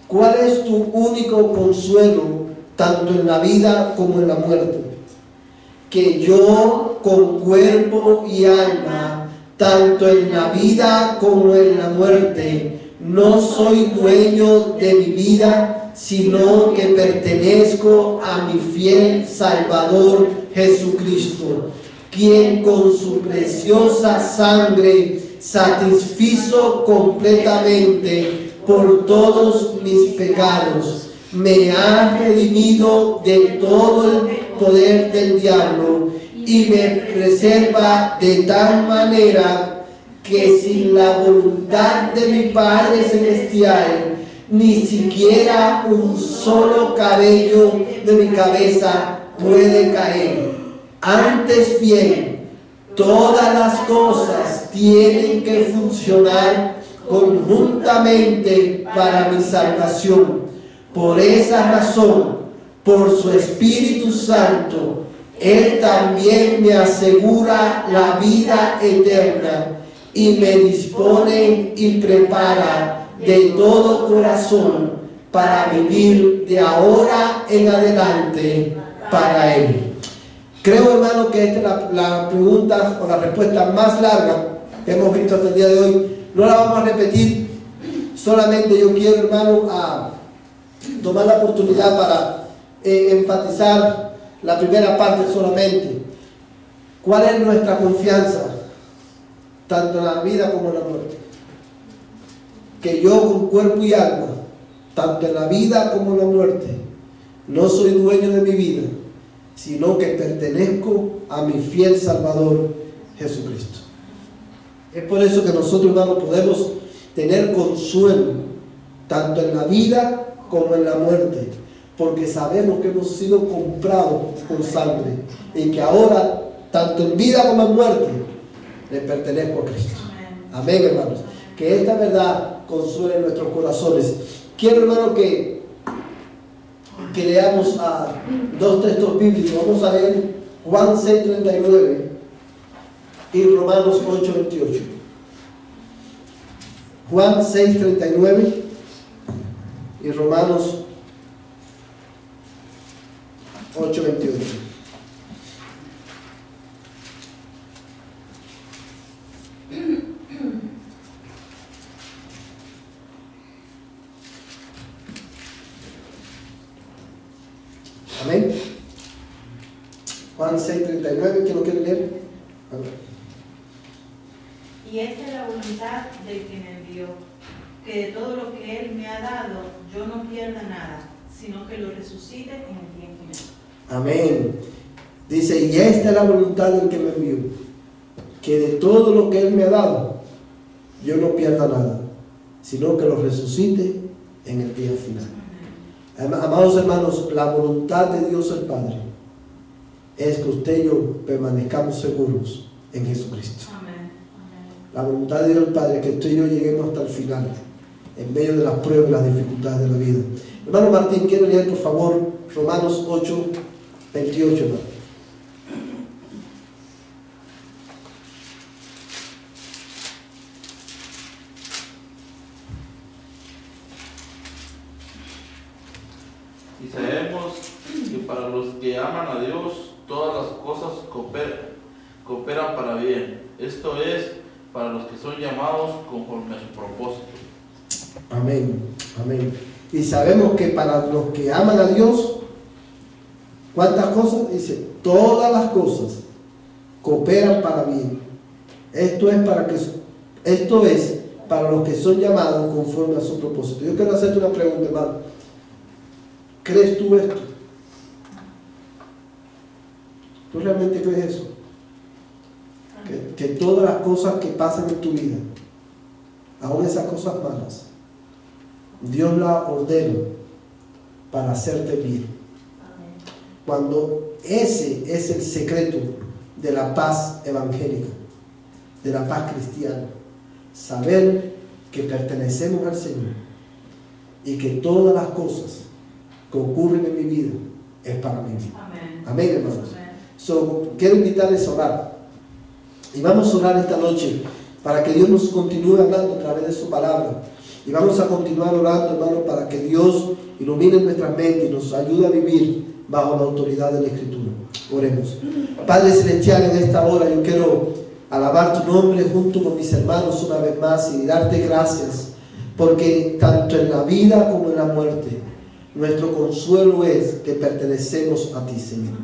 ¿Cuál es tu único consuelo, tanto en la vida como en la muerte? Que yo, con cuerpo y alma, tanto en la vida como en la muerte, no soy dueño de mi vida, sino que pertenezco a mi fiel Salvador Jesucristo, quien con su preciosa sangre satisfizo completamente por todos mis pecados, me ha redimido de todo el poder del diablo y me preserva de tal manera que sin la voluntad de mi Padre Celestial, ni siquiera un solo cabello de mi cabeza puede caer. Antes bien, todas las cosas tienen que funcionar conjuntamente para mi salvación. Por esa razón, por su Espíritu Santo, Él también me asegura la vida eterna y me dispone y prepara de todo corazón para vivir de ahora en adelante para Él. Creo, hermano, que esta es la pregunta o la respuesta más larga que hemos visto hasta el día de hoy. No la vamos a repetir, solamente yo quiero, hermano, a tomar la oportunidad para enfatizar la primera parte solamente. ¿Cuál es nuestra confianza, tanto en la vida como en la muerte? Que yo, con cuerpo y alma, tanto en la vida como en la muerte, no soy dueño de mi vida, sino que pertenezco a mi fiel Salvador Jesucristo. Es por eso que nosotros, hermanos, podemos tener consuelo tanto en la vida como en la muerte, porque sabemos que hemos sido comprados con sangre y que ahora, tanto en vida como en muerte, le pertenezco a Cristo. Amén, hermanos. Que esta verdad consuele nuestros corazones. Quiero, hermano, que leamos a dos textos bíblicos. Vamos a leer Juan 6:39 y Romanos 8:28. Juan 6:39 y Romanos 8:28. Amén. Juan 6:39, ¿quién lo quiere leer? Y esta es la voluntad del que me envió, que de todo lo que Él me ha dado, yo no pierda nada, sino que lo resucite en el día final. Amén. Dice, y esta es la voluntad del que me envió, que de todo lo que Él me ha dado, yo no pierda nada, sino que lo resucite en el día final. Amados hermanos, la voluntad de Dios el Padre es que usted y yo permanezcamos seguros en Jesucristo. Amén. La voluntad de Dios el Padre es que usted y yo lleguemos hasta el final, en medio de las pruebas y las dificultades de la vida. Hermano Martín, ¿quiere leer por favor Romanos 8:28, hermano? Y sabemos que para los que aman a Dios, todas las cosas cooperan para bien. Esto es, para los que son llamados conforme a su propósito. Amén, amén. Y sabemos que para los que aman a Dios, ¿cuántas cosas? Dice, todas las cosas cooperan para bien. Esto es para los que son llamados conforme a su propósito. Yo quiero hacerte una pregunta, hermano. ¿Crees tú esto? ¿Tú realmente crees eso? Que todas las cosas que pasan en tu vida, aun esas cosas malas, Dios las ordena para hacerte bien. Cuando ese es el secreto de la paz evangélica, de la paz cristiana, saber que pertenecemos al Señor y que todas las cosas que ocurren en mi vida es para mí. Amén. Amén, hermanos. Quiero invitarles a orar. Y vamos a orar esta noche para que Dios nos continúe hablando a través de su palabra. Y vamos a continuar orando, hermano, para que Dios ilumine nuestra mente y nos ayude a vivir bajo la autoridad de la Escritura. Oremos. Padre Celestial, en esta hora yo quiero alabar tu nombre junto con mis hermanos una vez más y darte gracias, porque tanto en la vida como en la muerte, nuestro consuelo es que pertenecemos a ti, Señor.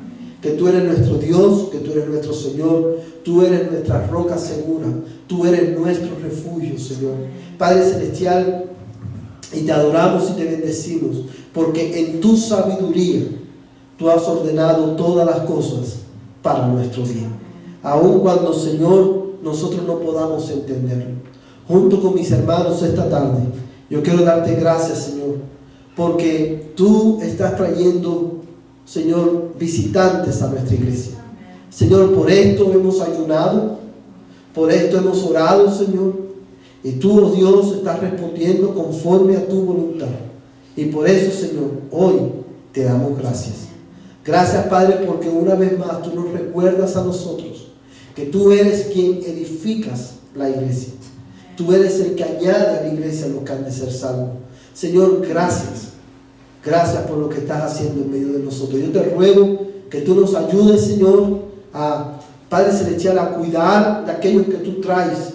Que tú eres nuestro Dios, que tú eres nuestro Señor, tú eres nuestra roca segura, tú eres nuestro refugio, Señor. Padre Celestial, y te adoramos y te bendecimos, porque en tu sabiduría tú has ordenado todas las cosas para nuestro bien. Aun cuando, Señor, nosotros no podamos entenderlo. Junto con mis hermanos esta tarde, yo quiero darte gracias, Señor, porque tú estás trayendo, Señor, visitantes a nuestra iglesia. Señor, por esto hemos ayunado, por esto hemos orado, Señor, y tú, oh Dios, estás respondiendo conforme a tu voluntad. Y por eso, Señor, hoy te damos gracias. Gracias, Padre, porque una vez más tú nos recuerdas a nosotros que tú eres quien edificas la iglesia. Tú eres el que añade a la iglesia los que han de ser salvos. Señor, gracias. Gracias por lo que estás haciendo en medio de nosotros. Yo te ruego que tú nos ayudes, Señor, Padre Celestial, a cuidar de aquellos que tú traes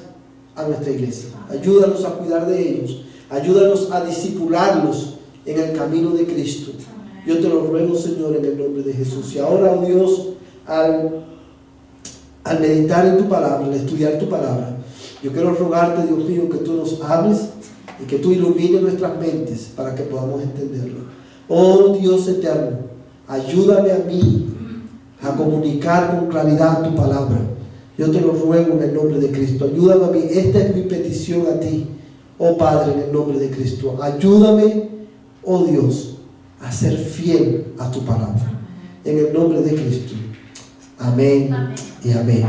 a nuestra iglesia. Ayúdanos a cuidar de ellos. Ayúdanos a discipularlos en el camino de Cristo. Yo te lo ruego, Señor, en el nombre de Jesús. Y ahora, oh Dios, al meditar en tu palabra, al estudiar tu palabra, yo quiero rogarte, Dios mío, que tú nos hables y que tú ilumines nuestras mentes para que podamos entenderlo. Oh Dios eterno, ayúdame a mí a comunicar con claridad tu palabra. Yo te lo ruego en el nombre de Cristo. Ayúdame a mí. Esta es mi petición a ti, oh Padre, en el nombre de Cristo. Ayúdame, oh Dios, a ser fiel a tu palabra. En el nombre de Cristo. Amén, amén. Y amén.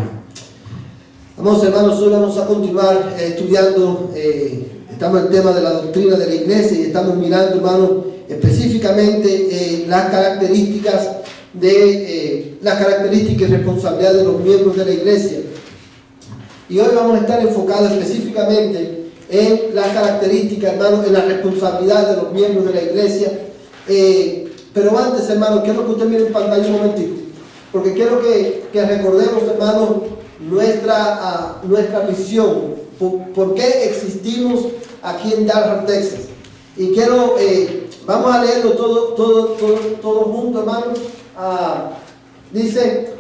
Vamos, hermanos, hoy vamos a continuar estudiando. Estamos en el tema de la doctrina de la iglesia y estamos mirando, hermanos, específicamente las características y responsabilidad de los miembros de la iglesia. Y hoy vamos a estar enfocados específicamente en las características, hermanos, en la responsabilidad de los miembros de la iglesia. Pero antes, hermanos, quiero que usted mire en pantalla un momentito, porque quiero que recordemos, hermanos, nuestra misión, por qué existimos aquí en Dalhart, Texas. Y quiero, vamos a leerlo todo junto, hermanos. Dice,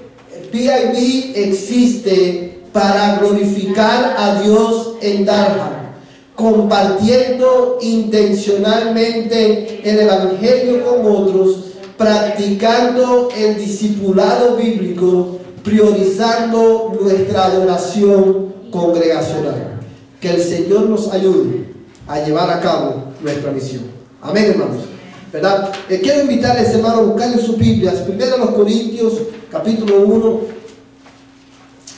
PIB existe para glorificar a Dios en Dalhart, compartiendo intencionalmente el evangelio con otros, practicando el discipulado bíblico, priorizando nuestra adoración congregacional. Que el Señor nos ayude a llevar a cabo nuestra misión. Amén, hermanos. ¿Verdad? Quiero invitarles, hermanos, a buscar en sus Biblias, primero a los Corintios, capítulo 1,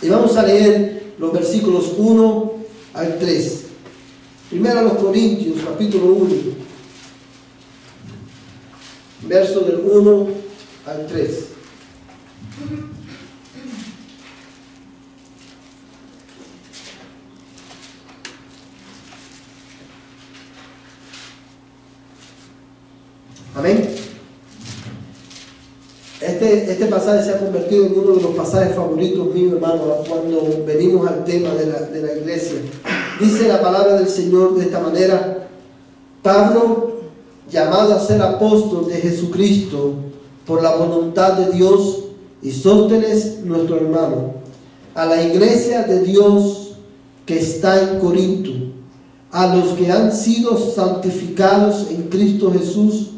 y vamos a leer los versículos 1 al 3. Primero a los Corintios, capítulo 1, verso del 1 al 3. Amén. Este pasaje se ha convertido en uno de los pasajes favoritos míos, hermanos, cuando venimos al tema de la iglesia. Dice la palabra del Señor de esta manera: Pablo, llamado a ser apóstol de Jesucristo por la voluntad de Dios, y Sóstenes, nuestro hermano, a la iglesia de Dios que está en Corinto, a los que han sido santificados en Cristo Jesús,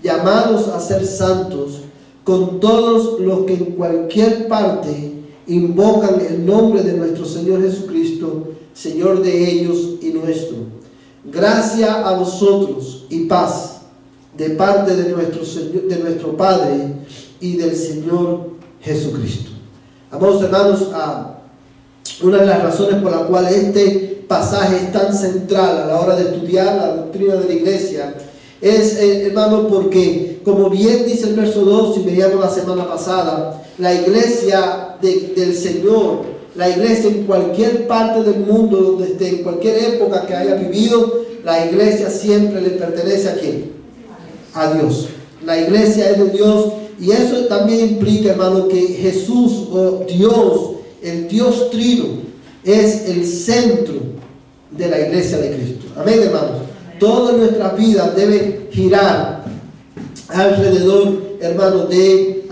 llamados a ser santos, con todos los que en cualquier parte invocan el nombre de nuestro Señor Jesucristo, Señor de ellos y nuestro. Gracia a vosotros y paz de parte de nuestro Padre y del Señor Jesucristo. Amados hermanos, una de las razones por las cuales este pasaje es tan central a la hora de estudiar la doctrina de la iglesia es, hermano, porque, como bien dice el verso 2, y veíamos la semana pasada, la iglesia del Señor, la iglesia en cualquier parte del mundo donde esté, en cualquier época que haya vivido, la iglesia siempre le pertenece ¿a quién? A Dios. La iglesia es de Dios, y eso también implica, hermano, que Jesús, o Dios, el Dios Trino, es el centro de la iglesia de Cristo. Amén, hermanos. Todas nuestras vidas deben girar alrededor, hermano, del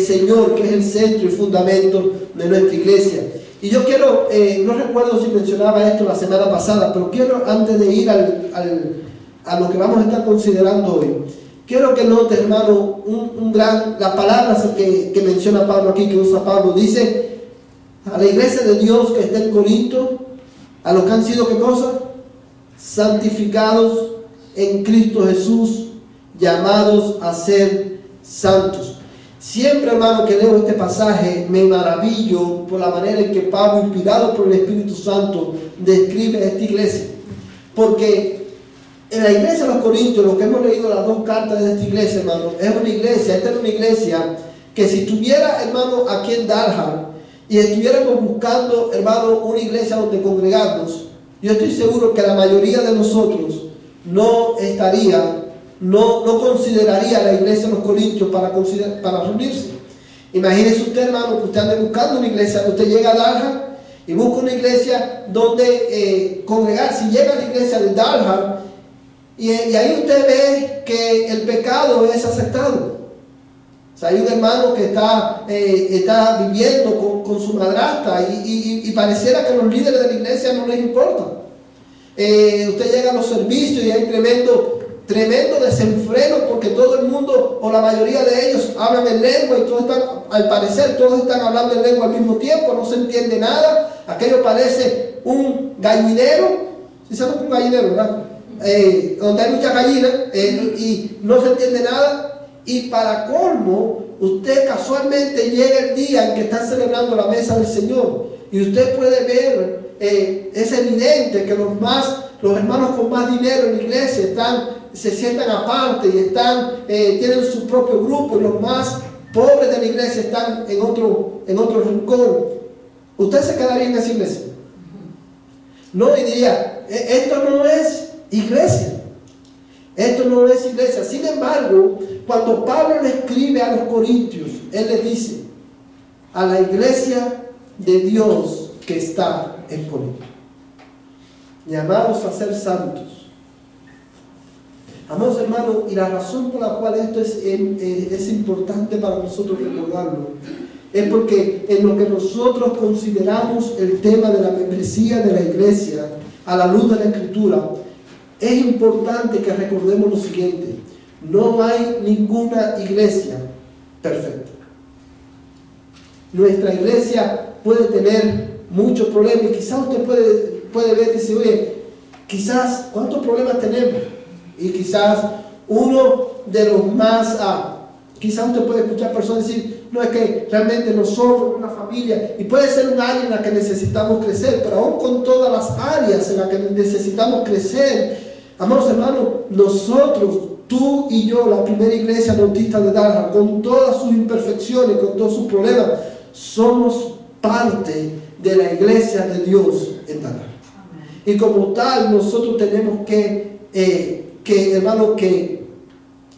Señor, que es el centro y fundamento de nuestra iglesia. Y yo quiero, no recuerdo si mencionaba esto la semana pasada, pero quiero, antes de ir a lo que vamos a estar considerando hoy, quiero que note, hermano, las palabras que menciona Pablo aquí, que usa Pablo. Dice a la iglesia de Dios que está en Corinto, a los que han sido, ¿qué cosa? Santificados en Cristo Jesús, llamados a ser santos. Siempre, hermano, que leo este pasaje, me maravillo por la manera en que Pablo, inspirado por el Espíritu Santo, describe a esta iglesia. Porque en la iglesia de los Corintios, lo que hemos leído las dos cartas de esta iglesia, hermano, esta es una iglesia que si estuviera, hermano, aquí en Dallas, y estuviéramos buscando, hermano, una iglesia donde congregarnos, yo estoy seguro que la mayoría de nosotros no consideraría la iglesia de los Corintios para reunirse. Imagínese usted, hermano, que usted ande buscando una iglesia, usted llega a Dallas y busca una iglesia donde congregar. Si llega a la iglesia de Dallas y ahí usted ve que el pecado es aceptado. O sea, hay un hermano que está viviendo con su madrastra y pareciera que a los líderes de la iglesia no les importa. Usted llega a los servicios y hay tremendo desenfreno, porque todo el mundo, o la mayoría de ellos, hablan en lengua, y al parecer todos están hablando en lengua al mismo tiempo, no se entiende nada. Aquello parece un gallinero. ¿Sí saben un gallinero, verdad? Donde hay muchas gallinas y no se entiende nada. Y para colmo, usted casualmente llega el día en que están celebrando la mesa del Señor, y usted puede ver, es evidente que los hermanos con más dinero en la iglesia se sientan aparte y tienen su propio grupo, y los más pobres de la iglesia están en otro rincón. ¿Usted se quedaría en esa iglesia? No, y diría, esto no es iglesia. Esto no es iglesia. Sin embargo, cuando Pablo le escribe a los corintios, él le dice a la iglesia de Dios que está en Corinto, llamados a ser santos. Amados hermanos, y la razón por la cual esto es importante para nosotros recordarlo, es porque en lo que nosotros consideramos el tema de la membresía de la iglesia, a la luz de la Escritura, es importante que recordemos lo siguiente: no hay ninguna iglesia perfecta. Nuestra iglesia puede tener muchos problemas, y quizás usted puede ver y decir, oye, quizás, ¿cuántos problemas tenemos? Y quizás uno de los más, quizás usted puede escuchar personas decir, no, es que realmente nosotros somos una familia, y puede ser un área en la que necesitamos crecer, pero aún con todas las áreas en las que necesitamos crecer, amados hermanos, nosotros, tú y yo, la primera iglesia bautista de Dallas, con todas sus imperfecciones, con todos sus problemas, somos parte de la iglesia de Dios en Dallas. Y como tal, nosotros tenemos que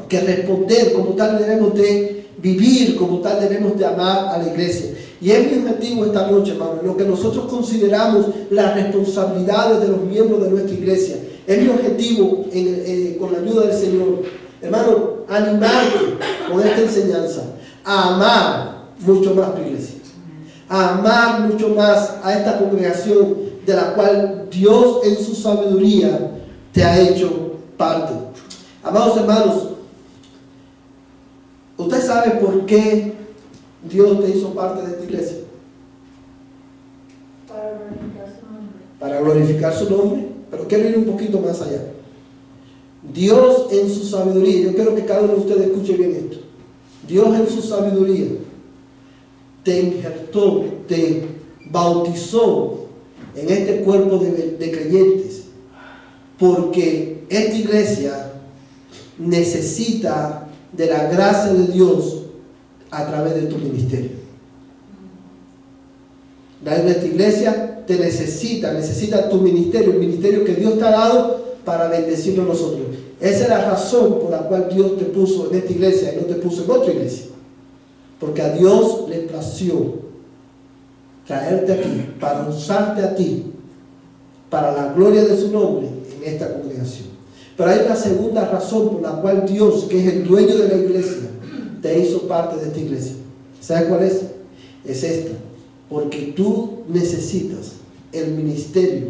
responder, como tal debemos de vivir, como tal debemos de amar a la iglesia. Y es mi objetivo esta noche, hermano, lo que nosotros consideramos las responsabilidades de los miembros de nuestra iglesia. Es mi objetivo, con la ayuda del Señor, hermano, animarte con esta enseñanza a amar mucho más tu iglesia, a amar mucho más a esta congregación de la cual Dios en su sabiduría te ha hecho parte. Amados hermanos, ¿usted sabe por qué Dios te hizo parte de esta iglesia? Para glorificar su nombre. Pero quiero ir un poquito más allá. Dios en su sabiduría, yo quiero que cada uno de ustedes escuche bien esto. Dios en su sabiduría te injertó, te bautizó en este cuerpo de creyentes, porque esta iglesia necesita de la gracia de Dios a través de tu ministerio. Esta iglesia te necesita tu ministerio, el ministerio que Dios te ha dado para bendecirnos nosotros. Esa es la razón por la cual Dios te puso en esta iglesia y no te puso en otra iglesia. Porque a Dios le plació traerte aquí, para usarte a ti, para la gloria de su nombre en esta congregación. Pero hay una segunda razón por la cual Dios, que es el dueño de la iglesia, te hizo parte de esta iglesia. ¿Sabes cuál es? Es esta. Porque tú necesitas el ministerio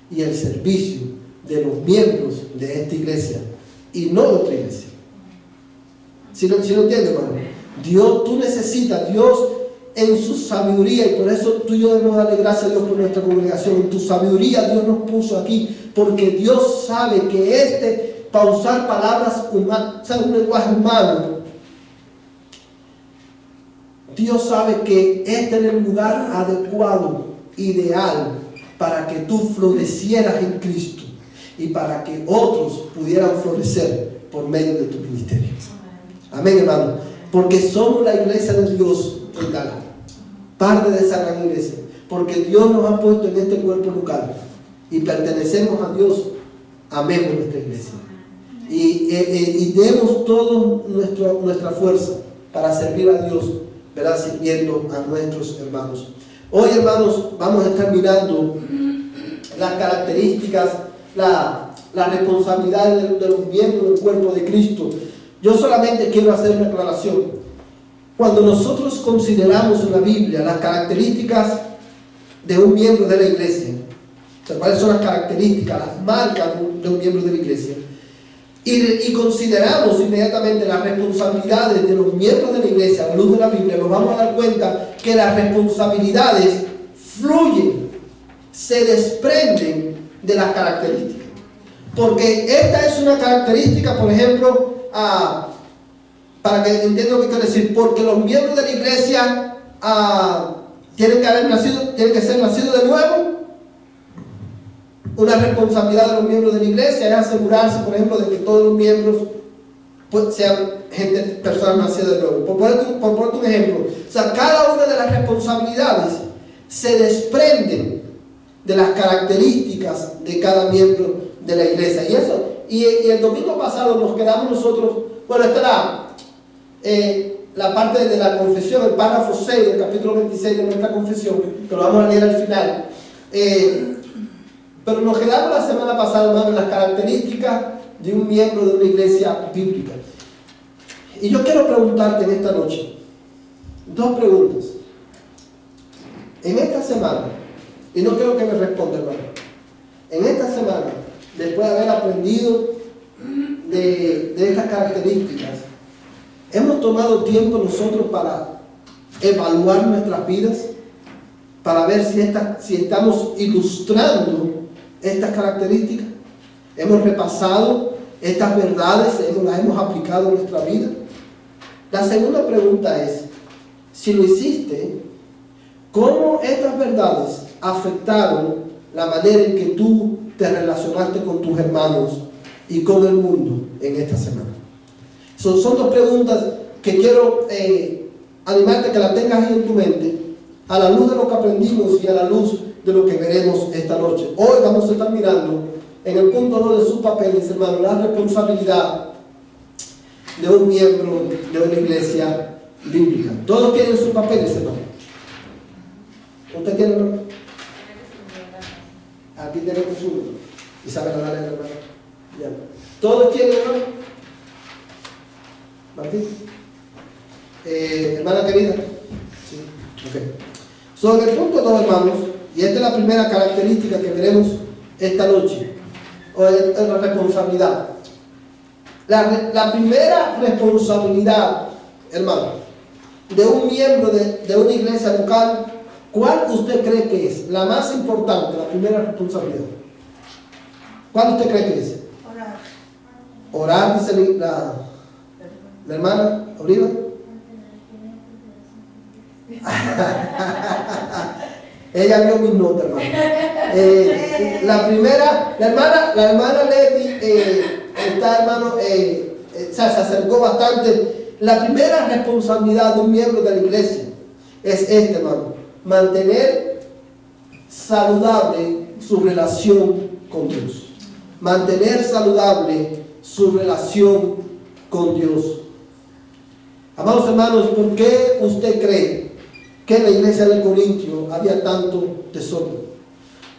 y el servicio de los miembros de esta iglesia y no de otra iglesia. ¿Sí lo entiendes, hermano? Tú necesitas, Dios en su sabiduría, y por eso tú y yo debemos darle gracias a Dios por nuestra congregación. En tu sabiduría Dios nos puso aquí, porque Dios sabe que para usar palabras humanas, un lenguaje humano, Dios sabe que este es el lugar adecuado, ideal, para que tú florecieras en Cristo y para que otros pudieran florecer por medio de tu ministerio. Amén, hermano. Porque somos la iglesia de Dios en Gala, parte de esa gran iglesia, porque Dios nos ha puesto en este cuerpo local y pertenecemos a Dios. Amemos nuestra iglesia y demos toda nuestra fuerza para servir a Dios, ¿verdad? Sirviendo a nuestros hermanos. Hoy, hermanos, vamos a estar mirando las características, las responsabilidades de los miembros del cuerpo de Cristo. Yo solamente quiero hacer una aclaración. Cuando nosotros consideramos en la Biblia las características de un miembro de la iglesia, o sea, cuáles son las características, las marcas de un miembro de la iglesia, y consideramos inmediatamente las responsabilidades de los miembros de la iglesia a la luz de la Biblia, nos vamos a dar cuenta que las responsabilidades fluyen, se desprenden de las características. Porque esta es una característica, por ejemplo, para que entiendan lo que quiero decir, porque los miembros de la iglesia tienen que ser nacidos de nuevo. Una responsabilidad de los miembros de la iglesia es asegurarse, por ejemplo, de que todos los miembros sean personas nacidas de nuevo. Por ponerte un ejemplo, o sea, cada una de las responsabilidades se desprenden de las características de cada miembro de la iglesia. Y el domingo pasado nos quedamos nosotros, bueno, esta es la parte de la confesión, el párrafo 6 del capítulo 26 de nuestra confesión, que lo vamos a leer al final. Pero nos quedamos la semana pasada, hermano, en las características de un miembro de una iglesia bíblica. Y yo quiero preguntarte en esta noche dos preguntas. En esta semana, y no quiero que me responda, hermano, en esta semana, después de haber aprendido de estas características, hemos tomado tiempo nosotros para evaluar nuestras vidas, para ver si estamos ilustrando estas características. Hemos repasado estas verdades, las hemos aplicado en nuestra vida. La segunda pregunta es, si lo hiciste, ¿cómo estas verdades afectaron la manera en que tú te relacionaste con tus hermanos y con el mundo en esta semana? Son dos preguntas que quiero animarte a que las tengas ahí en tu mente, a la luz de lo que aprendimos y a la luz de lo que veremos esta noche. Hoy vamos a estar mirando en el punto 2 de sus papeles, hermano, la responsabilidad de un miembro de una iglesia bíblica. Todos tienen sus papeles, hermano. ¿Usted tiene, hermano? Aquí tenemos uno. Isabel, dale, hermano. Ya. ¿Todos tienen, hermano? Martín. Hermana querida. Sí. Ok. Sobre el punto 2, hermanos, y esta es la primera característica que veremos esta noche, o es la responsabilidad. La primera responsabilidad, hermano, de un miembro de una iglesia local, ¿cuál usted cree que es? La más importante, la primera responsabilidad. ¿Cuál usted cree que es? Orar. Orar, dice la hermana Oliva. Ella vio mis notas, hermano. La hermana Leti está, hermano, se acercó bastante. La primera responsabilidad de un miembro de la iglesia es hermano, mantener saludable su relación con Dios. Mantener saludable su relación con Dios. Amados hermanos, ¿por qué usted cree que en la iglesia de Corintio había tanto desorden?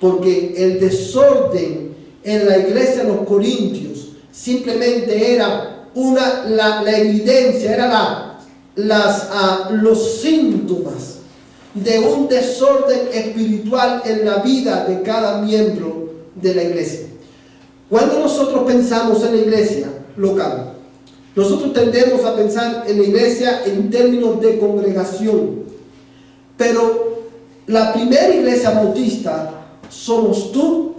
Porque el desorden en la iglesia de los Corintios simplemente era la evidencia, era los síntomas de un desorden espiritual en la vida de cada miembro de la iglesia. Cuando nosotros pensamos en la iglesia local, nosotros tendemos a pensar en la iglesia en términos de congregación, pero la primera iglesia bautista somos tú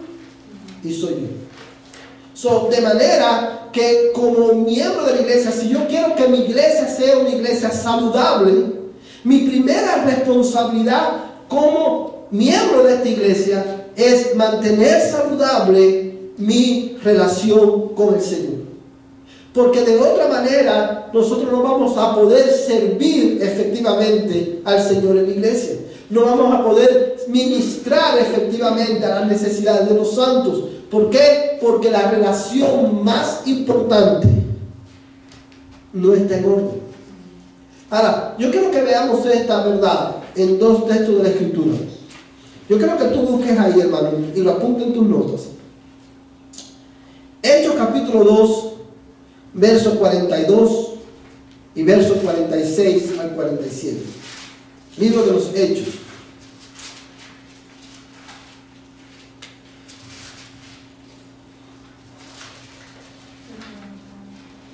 y soy yo. De manera que como miembro de la iglesia, si yo quiero que mi iglesia sea una iglesia saludable, mi primera responsabilidad como miembro de esta iglesia es mantener saludable mi relación con el Señor. Porque de otra manera nosotros no vamos a poder servir efectivamente al Señor en la iglesia. No vamos a poder ministrar efectivamente a las necesidades de los santos. ¿Por qué? Porque la relación más importante no está en orden. Ahora, yo quiero que veamos esta verdad en dos textos de la Escritura. Yo quiero que tú busques ahí, hermano, y lo apuntes en tus notas. Hechos capítulo 2, versos 42 y versos 46 al 47. Libro de los Hechos.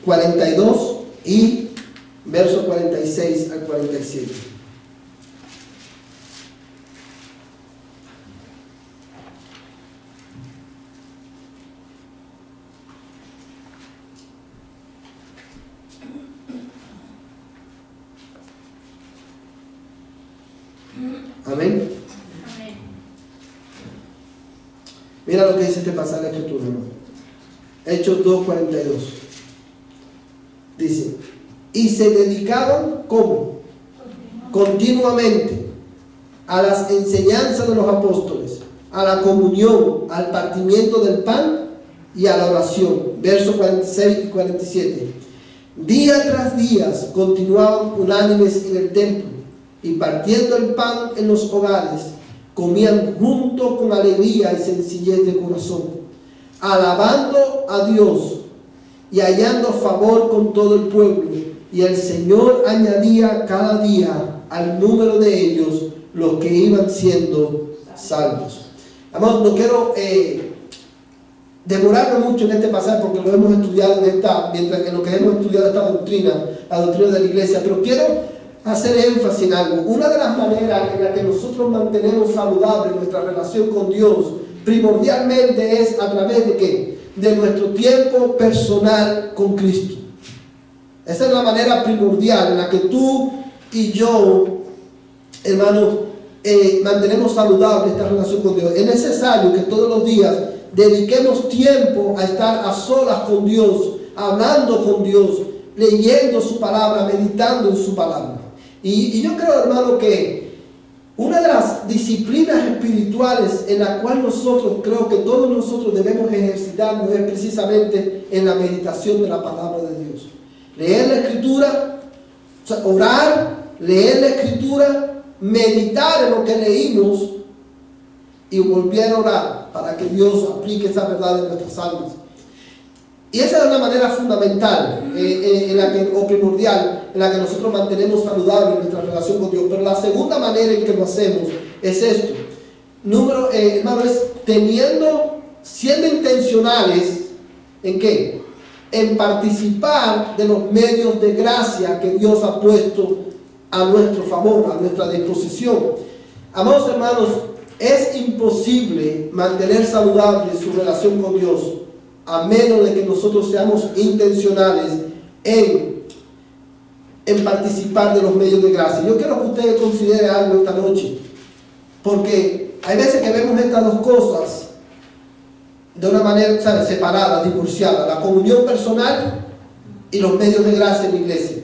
...42 y verso 46 al 47. Amén. Amén. Mira lo que dice este pasaje de la Escritura, ¿no? Hechos 2:42. Dice: y se dedicaban, ¿cómo? Continuamente a las enseñanzas de los apóstoles, a la comunión, al partimiento del pan y a la oración. Versos 46 y 47. Día tras día continuaban unánimes en el templo, y partiendo el pan en los hogares, comían juntos con alegría y sencillez de corazón, alabando a Dios y hallando favor con todo el pueblo. Y el Señor añadía cada día al número de ellos los que iban siendo salvos. Amados, no quiero demorarme mucho en este pasaje porque lo hemos estudiado en lo que hemos estudiado esta doctrina, la doctrina de la iglesia, pero quiero hacer énfasis en algo. Una de las maneras en la que nosotros mantenemos saludable nuestra relación con Dios primordialmente es a través de ¿qué? De nuestro tiempo personal con Cristo. Esa es la manera primordial en la que tú y yo, hermanos, mantenemos saludable esta relación con Dios. Es necesario que todos los días dediquemos tiempo a estar a solas con Dios, hablando con Dios, leyendo su palabra, meditando en su palabra. Y yo creo, hermano, que una de las disciplinas espirituales en la cual creo que todos nosotros debemos ejercitarnos es precisamente en la meditación de la palabra de Dios. Leer la Escritura, o sea, orar, leer la Escritura, meditar en lo que leímos y volver a orar para que Dios aplique esa verdad en nuestras almas. Y esa es una manera fundamental o primordial en la que nosotros mantenemos saludable nuestra relación con Dios. Pero la segunda manera en que lo hacemos es esto. Hermano, es siendo intencionales, ¿en qué? En participar de los medios de gracia que Dios ha puesto a nuestro favor, a nuestra disposición. Amados hermanos, es imposible mantener saludable su relación con Dios a menos de que nosotros seamos intencionales en participar de los medios de gracia. Yo quiero que ustedes consideren algo esta noche, porque hay veces que vemos estas dos cosas de una manera, ¿sabes?, separada, divorciada: la comunión personal y los medios de gracia en la iglesia.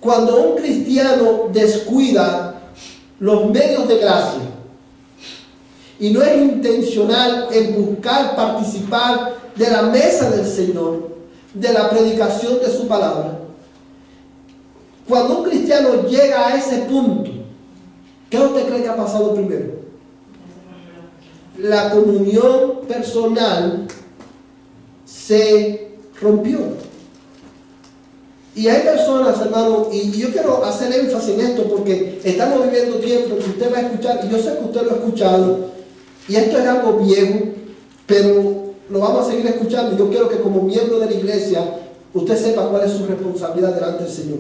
Cuando un cristiano descuida los medios de gracia, y no es intencional en buscar participar de la mesa del Señor, de la predicación de su palabra, cuando un cristiano llega a ese punto, ¿qué usted cree que ha pasado primero? La comunión personal se rompió. Y hay personas, hermano, y yo quiero hacer énfasis en esto porque estamos viviendo tiempos que usted va a escuchar, y yo sé que usted lo ha escuchado, y esto es algo viejo, pero lo vamos a seguir escuchando. Yo quiero que como miembro de la iglesia, usted sepa cuál es su responsabilidad delante del Señor.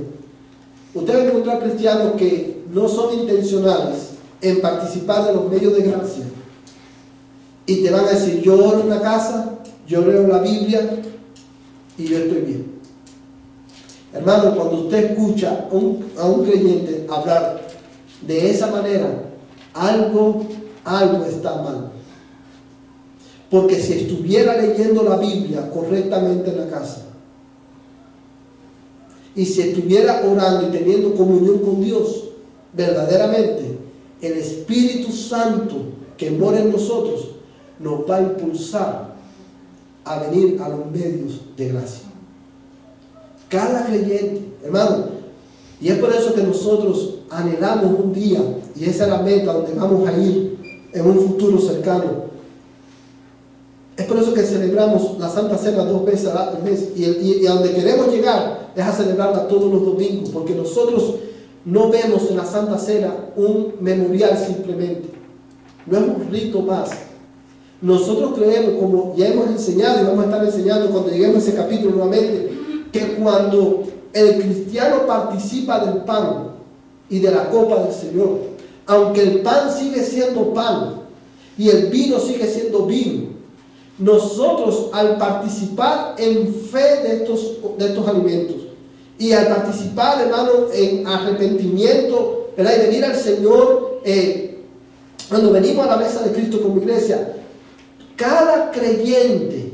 Usted va a encontrar cristianos que no son intencionales en participar de los medios de gracia, y te van a decir: yo oro en la casa, yo leo la Biblia, y yo estoy bien. Hermano, cuando usted escucha a un creyente hablar de esa manera, algo está mal. Porque si estuviera leyendo la Biblia correctamente en la casa, y si estuviera orando y teniendo comunión con Dios, verdaderamente, el Espíritu Santo que mora en nosotros nos va a impulsar a venir a los medios de gracia. Cada creyente, hermano, y es por eso que nosotros anhelamos un día, y esa es la meta donde vamos a ir en un futuro cercano. Es por eso que celebramos la Santa Cena 2 veces al mes, y a donde queremos llegar es a celebrarla todos los domingos, porque nosotros no vemos en la Santa Cena un memorial simplemente, no es un rito más. Nosotros creemos, como ya hemos enseñado y vamos a estar enseñando cuando lleguemos a ese capítulo nuevamente, que cuando el cristiano participa del pan y de la copa del Señor, aunque el pan sigue siendo pan y el vino sigue siendo vino, nosotros al participar en fe de estos alimentos y al participar, hermano, en arrepentimiento, ¿verdad?, y venir al Señor, cuando venimos a la mesa de Cristo como iglesia, cada creyente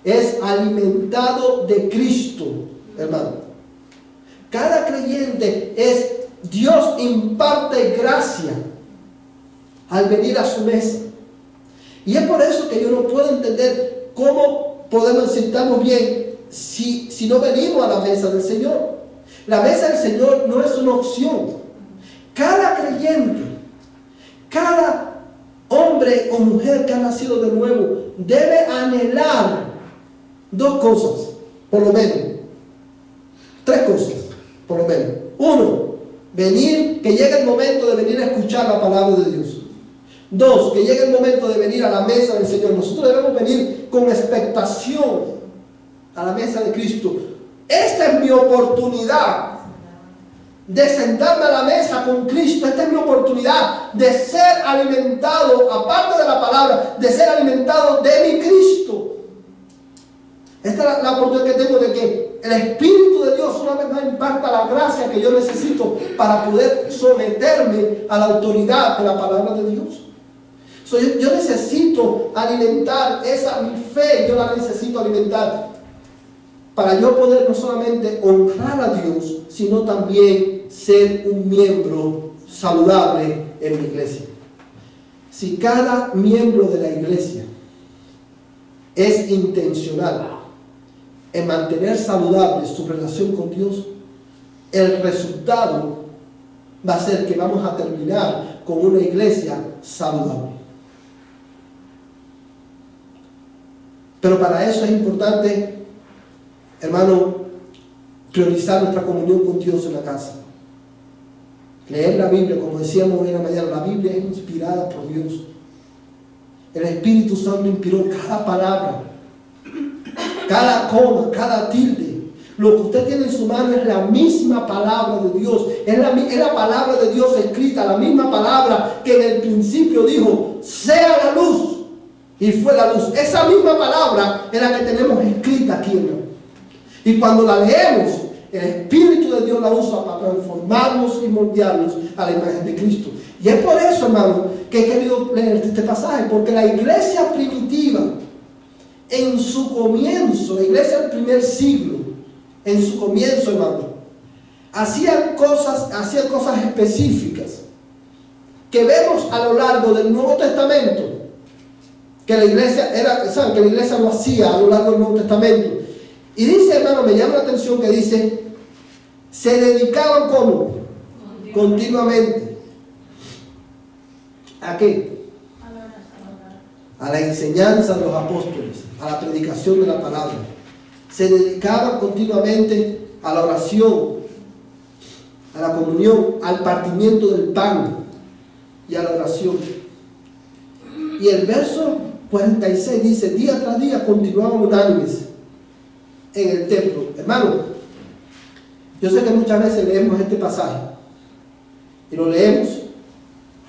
es alimentado de Cristo, hermano. Cada creyente Dios imparte gracia al venir a su mesa. Y es por eso que yo no puedo entender cómo podemos decir estamos bien si no venimos a la mesa del Señor. La mesa del Señor no es una opción. Cada creyente, cada hombre o mujer que ha nacido de nuevo debe anhelar dos cosas, por lo menos. Tres cosas, por lo menos. Uno, que llegue el momento de venir a escuchar la palabra de Dios. Dos, que llegue el momento de venir a la mesa del Señor. Nosotros debemos venir con expectación a la mesa de Cristo. Esta es mi oportunidad de sentarme a la mesa con Cristo. Esta es mi oportunidad de ser alimentado, aparte de la palabra, de ser alimentado de mi Cristo. Esta es la oportunidad que tengo de que el Espíritu de Dios una vez más imparta la gracia que yo necesito para poder someterme a la autoridad de la palabra de Dios. Yo necesito alimentar mi fe, yo la necesito alimentar para yo poder no solamente honrar a Dios, sino también ser un miembro saludable en mi iglesia. Si cada miembro de la iglesia es intencional en mantener saludable su relación con Dios, el resultado va a ser que vamos a terminar con una iglesia saludable. Pero para eso es importante, hermano, priorizar nuestra comunión con Dios en la casa. Leer la Biblia, como decíamos hoy en la mañana, la Biblia es inspirada por Dios. El Espíritu Santo inspiró cada palabra, cada coma, cada tilde. Lo que usted tiene en su mano es la misma palabra de Dios. Es la palabra de Dios escrita, la misma palabra que en el principio dijo, sea la luz. Y fue la luz. Esa misma palabra es la que tenemos escrita aquí, hermano. Y cuando la leemos, el Espíritu de Dios la usa para transformarnos y moldearnos a la imagen de Cristo. Y es por eso, hermano, que he querido leer este pasaje, porque la iglesia primitiva, en su comienzo, la iglesia del primer siglo, en su comienzo, hermano, hacían cosas específicas que vemos a lo largo del Nuevo Testamento, que la iglesia ¿saben? Que la iglesia lo hacía a lo largo del Nuevo Testamento. Y dice, hermano, me llama la atención que dice, se dedicaban ¿cómo? Continuamente. ¿A qué? A la enseñanza de los apóstoles, a la predicación de la palabra. Se dedicaban continuamente a la oración, a la comunión, al partimiento del pan y a la oración. Y el verso 46 dice, día tras día continuaban unánimes en el templo. Hermano, yo sé que muchas veces leemos este pasaje y lo leemos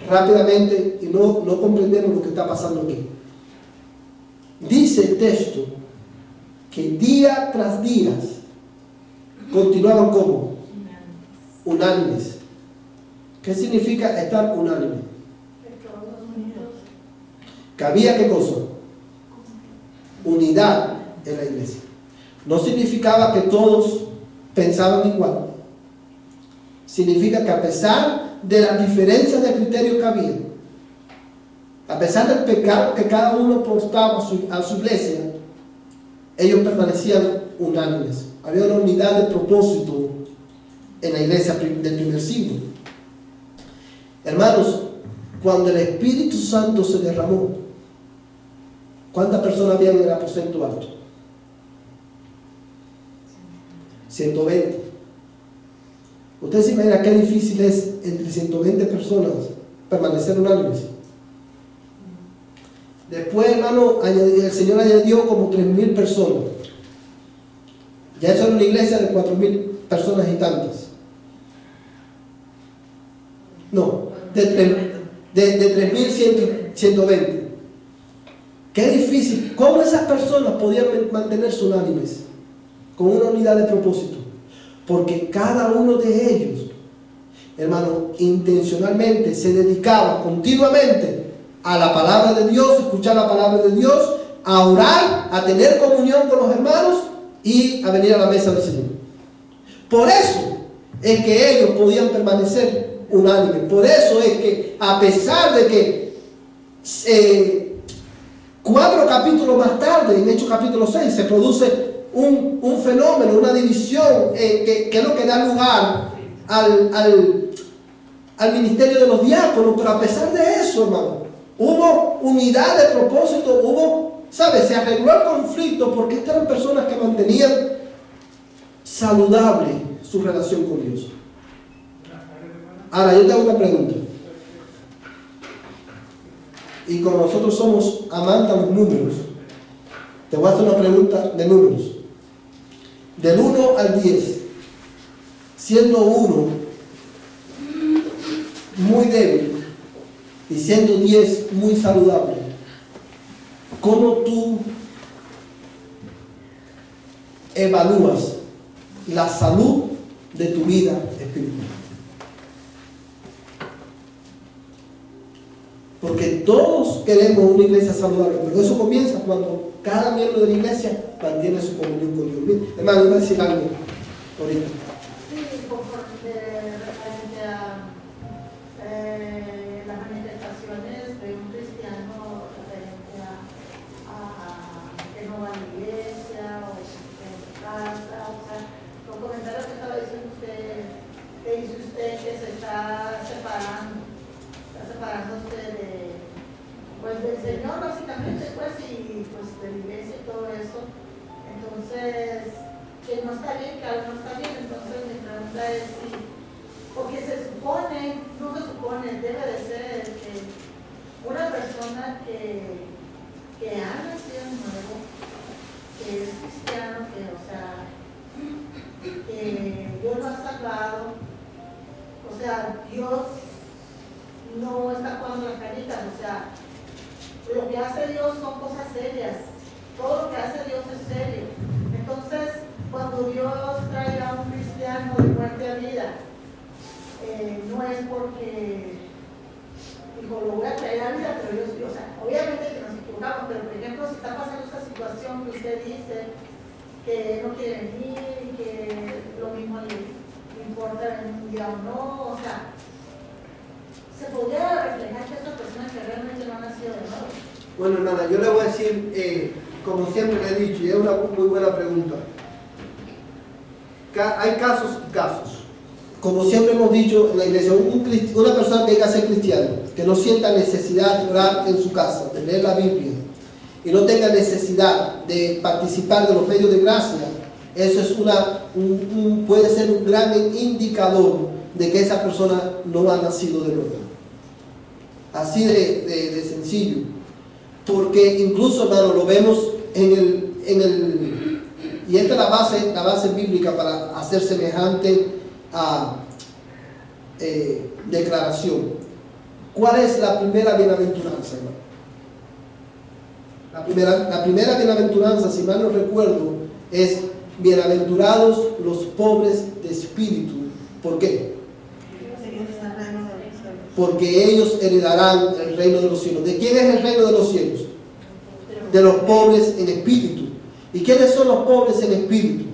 rápidamente y no comprendemos lo que está pasando aquí. Dice el texto que día tras día continuaban como unánimes. ¿Qué significa estar unánime? Que había ¿qué cosa? Unidad en la iglesia. No significaba que todos pensaban igual. Significa que a pesar de las diferencias de criterio que había, a pesar del pecado que cada uno portaba a su iglesia, ellos permanecían unánimes. Había una unidad de propósito en la iglesia del primer siglo. Hermanos, cuando el Espíritu Santo se derramó, ¿cuántas personas había en el aposento alto? 120. Usted se imagina qué difícil es entre 120 personas permanecer unánimes. Después, hermano, el Señor añadió como 3.000 personas. Ya eso era una iglesia de 4.000 personas y tantas. No, de 3.120. Qué difícil. ¿Cómo esas personas podían mantenerse unánimes? Con una unidad de propósito. Porque cada uno de ellos, hermano, intencionalmente se dedicaba continuamente a la palabra de Dios, escuchar la palabra de Dios, a orar, a tener comunión con los hermanos y a venir a la mesa del Señor. Por eso es que ellos podían permanecer unánimes. Por eso es que, a pesar de que 4 capítulos más tarde, en Hechos capítulo 6, se produce un fenómeno, una división que es lo que da lugar al ministerio de los diáconos. Pero a pesar de eso, hermano, hubo unidad de propósito, se arregló el conflicto, porque estas eran personas que mantenían saludable su relación con Dios. Ahora, yo te hago una pregunta. Y como nosotros somos amantes de los números, te voy a hacer una pregunta de números. Del 1 al 10, siendo 1 muy débil y siendo 10 muy saludable, ¿cómo tú evalúas la salud de tu vida espiritual? Porque todos queremos una iglesia saludable, pero eso comienza cuando cada miembro de la iglesia mantiene su comunión con Dios. Bien, hermano, voy a decir algo ahorita. Sí, referente a las manifestaciones de un cristiano referente a que no va a la iglesia o que en su casa, o sea, los comentarios que estaba diciendo usted, que dice usted que se está separándose del Señor básicamente, pues, y pues de la iglesia y todo eso. Entonces, que no está bien, que algo no está bien. Entonces mi pregunta es si, porque no se supone, debe de ser que una persona que ha nacido nuevo, que es cristiano, que Dios lo ha salvado, o sea, Dios no está jugando las caritas, o sea, lo que hace Dios son cosas serias, todo lo que hace Dios es serio. Entonces, cuando Dios trae a un cristiano de muerte a vida, no es porque dijo, lo voy a traer a vida, pero yo, o sea, obviamente que nos equivocamos, pero por ejemplo, si está pasando esta situación que usted dice, que no quiere venir y que lo mismo le importa venir un día o no, o sea, se podría reflejar que esa persona que realmente no ha nacido de nuevo. Bueno, hermana, yo le voy a decir, como siempre le he dicho, y es una muy buena pregunta. Hay casos y casos. Como siempre hemos dicho en la iglesia, una persona que llega a ser cristiano, que no sienta necesidad de orar en su casa, de leer la Biblia, y no tenga necesidad de participar de los medios de gracia, eso es puede ser un gran indicador de que esa persona no ha nacido de nuevo. Así de sencillo. Porque incluso, hermano, lo vemos y esta es la base bíblica para hacer semejante declaración. ¿Cuál es la primera bienaventuranza, hermano? La primera bienaventuranza, si mal no recuerdo, es bienaventurados los pobres de espíritu. ¿Por qué? Porque ellos heredarán el reino de los cielos. ¿De quién es el reino de los cielos? De los pobres en espíritu. ¿Y quiénes son los pobres en espíritu?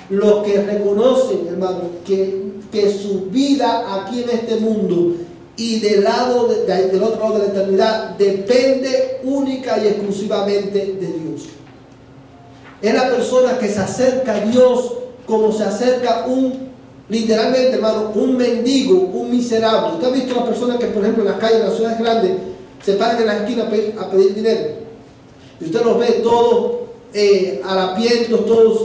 Los que reconocen, hermano, que su vida aquí en este mundo y del otro lado de la eternidad depende única y exclusivamente de Dios. Es la persona que se acerca a Dios como se acerca literalmente, hermano, un mendigo, un miserable. Usted ha visto a una persona que, por ejemplo, en las calles, en las ciudades grandes, se paran en la esquina a pedir dinero. Y usted los ve todos harapientos, todos,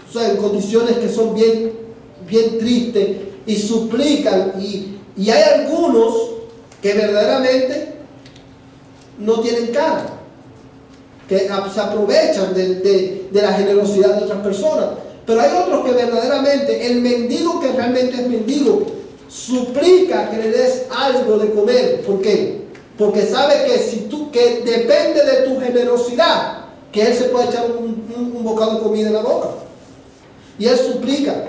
o sea, en condiciones que son bien tristes, y suplican. Y hay algunos que verdaderamente no tienen cara, que se aprovechan de la generosidad de otras personas. Pero hay otros que verdaderamente, el mendigo que realmente es mendigo, suplica que le des algo de comer. ¿Por qué? Porque sabe que depende de tu generosidad, que él se puede echar un bocado de comida en la boca. Y él suplica.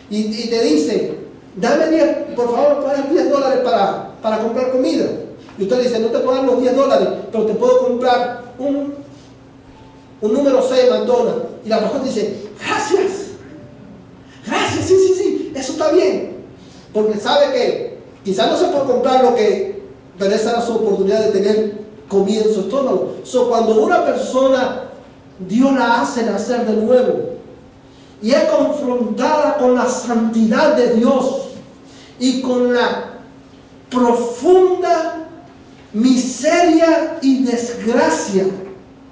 Y te dice, dame 10, por favor, ¿puedes dar $10 para comprar comida? Y usted dice, no te puedo dar los $10, pero te puedo comprar un número 6 McDonald's. Y la persona dice, gracias, sí, eso está bien. Porque sabe que quizás no se puede comprar pero esa era su oportunidad de tener comida en su estómago. Cuando una persona, Dios la hace nacer de nuevo y es confrontada con la santidad de Dios y con la profunda miseria y desgracia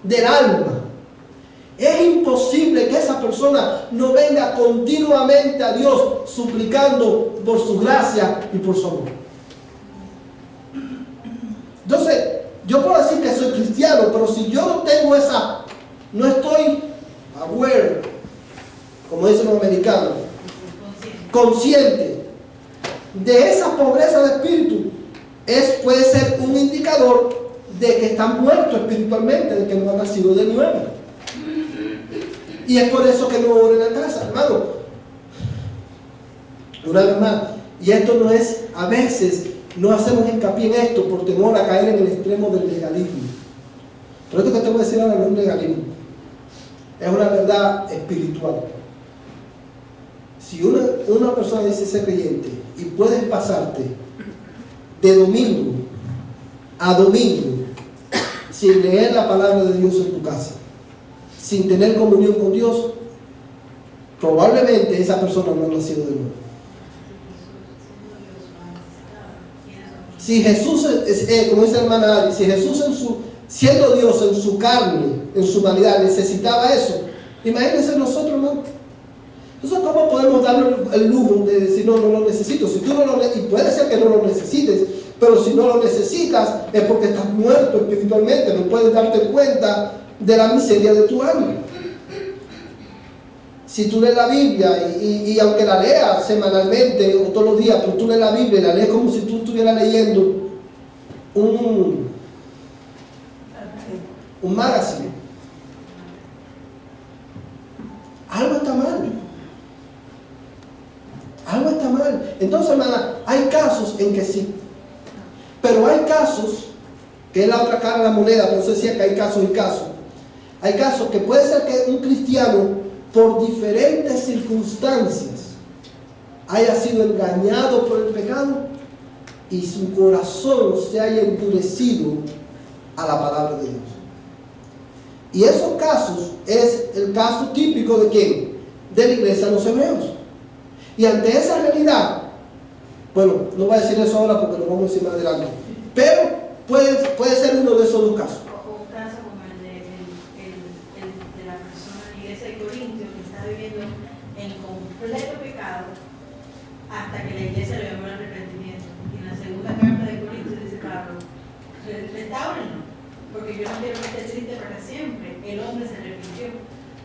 del alma, es imposible que esa persona no venga continuamente a Dios suplicando por su gracia y por su amor. Entonces, yo puedo decir que soy cristiano, pero si yo no tengo no estoy aware, como dicen los americanos, consciente de esa pobreza de espíritu, puede ser un indicador de que está muerto espiritualmente, de que no ha nacido de nuevo. Y es por eso que no oro en la casa, hermano. Una vez más, y esto no es, a veces no hacemos hincapié en esto por temor a caer en el extremo del legalismo. Pero esto que te voy a decir ahora no es un legalismo, es una verdad espiritual. Si una persona dice ser creyente y puedes pasarte de domingo a domingo sin leer la palabra de Dios en tu casa, sin tener comunión con Dios, probablemente esa persona no ha nacido de nuevo. Si Jesús, como dice la hermana Ari, si Jesús siendo Dios en su carne, en su humanidad, necesitaba eso, imagínense nosotros, ¿no? Entonces, ¿cómo podemos darle el lujo de decir no lo necesito? Si tú no lo necesitas, y puede ser que no lo necesites, pero si no lo necesitas es porque estás muerto espiritualmente, no puedes darte cuenta de la miseria de tu alma. Si tú lees la Biblia y aunque la leas semanalmente o todos los días, pero tú lees la Biblia y la lees como si tú estuvieras leyendo un magazine, algo está mal. Algo está mal. Entonces, hermana, hay casos en que sí, pero hay casos, que es la otra cara de la moneda, por eso decía que hay casos y casos. Hay casos que puede ser que un cristiano, por diferentes circunstancias, haya sido engañado por el pecado y su corazón se haya endurecido a la palabra de Dios. Y esos casos es el caso típico de ¿quién? De la iglesia de los hebreos. Y ante esa realidad, bueno, no voy a decir eso ahora porque lo vamos a decir más adelante, pero puede ser uno de esos dos casos. O un caso como el de la persona en la iglesia de Corintio que está viviendo en completo pecado hasta que la iglesia le llamó al arrepentimiento. Y en la segunda carta de Corintios dice Pablo, restáurenlo, porque yo no quiero que esté triste para siempre. El hombre se arrepintió,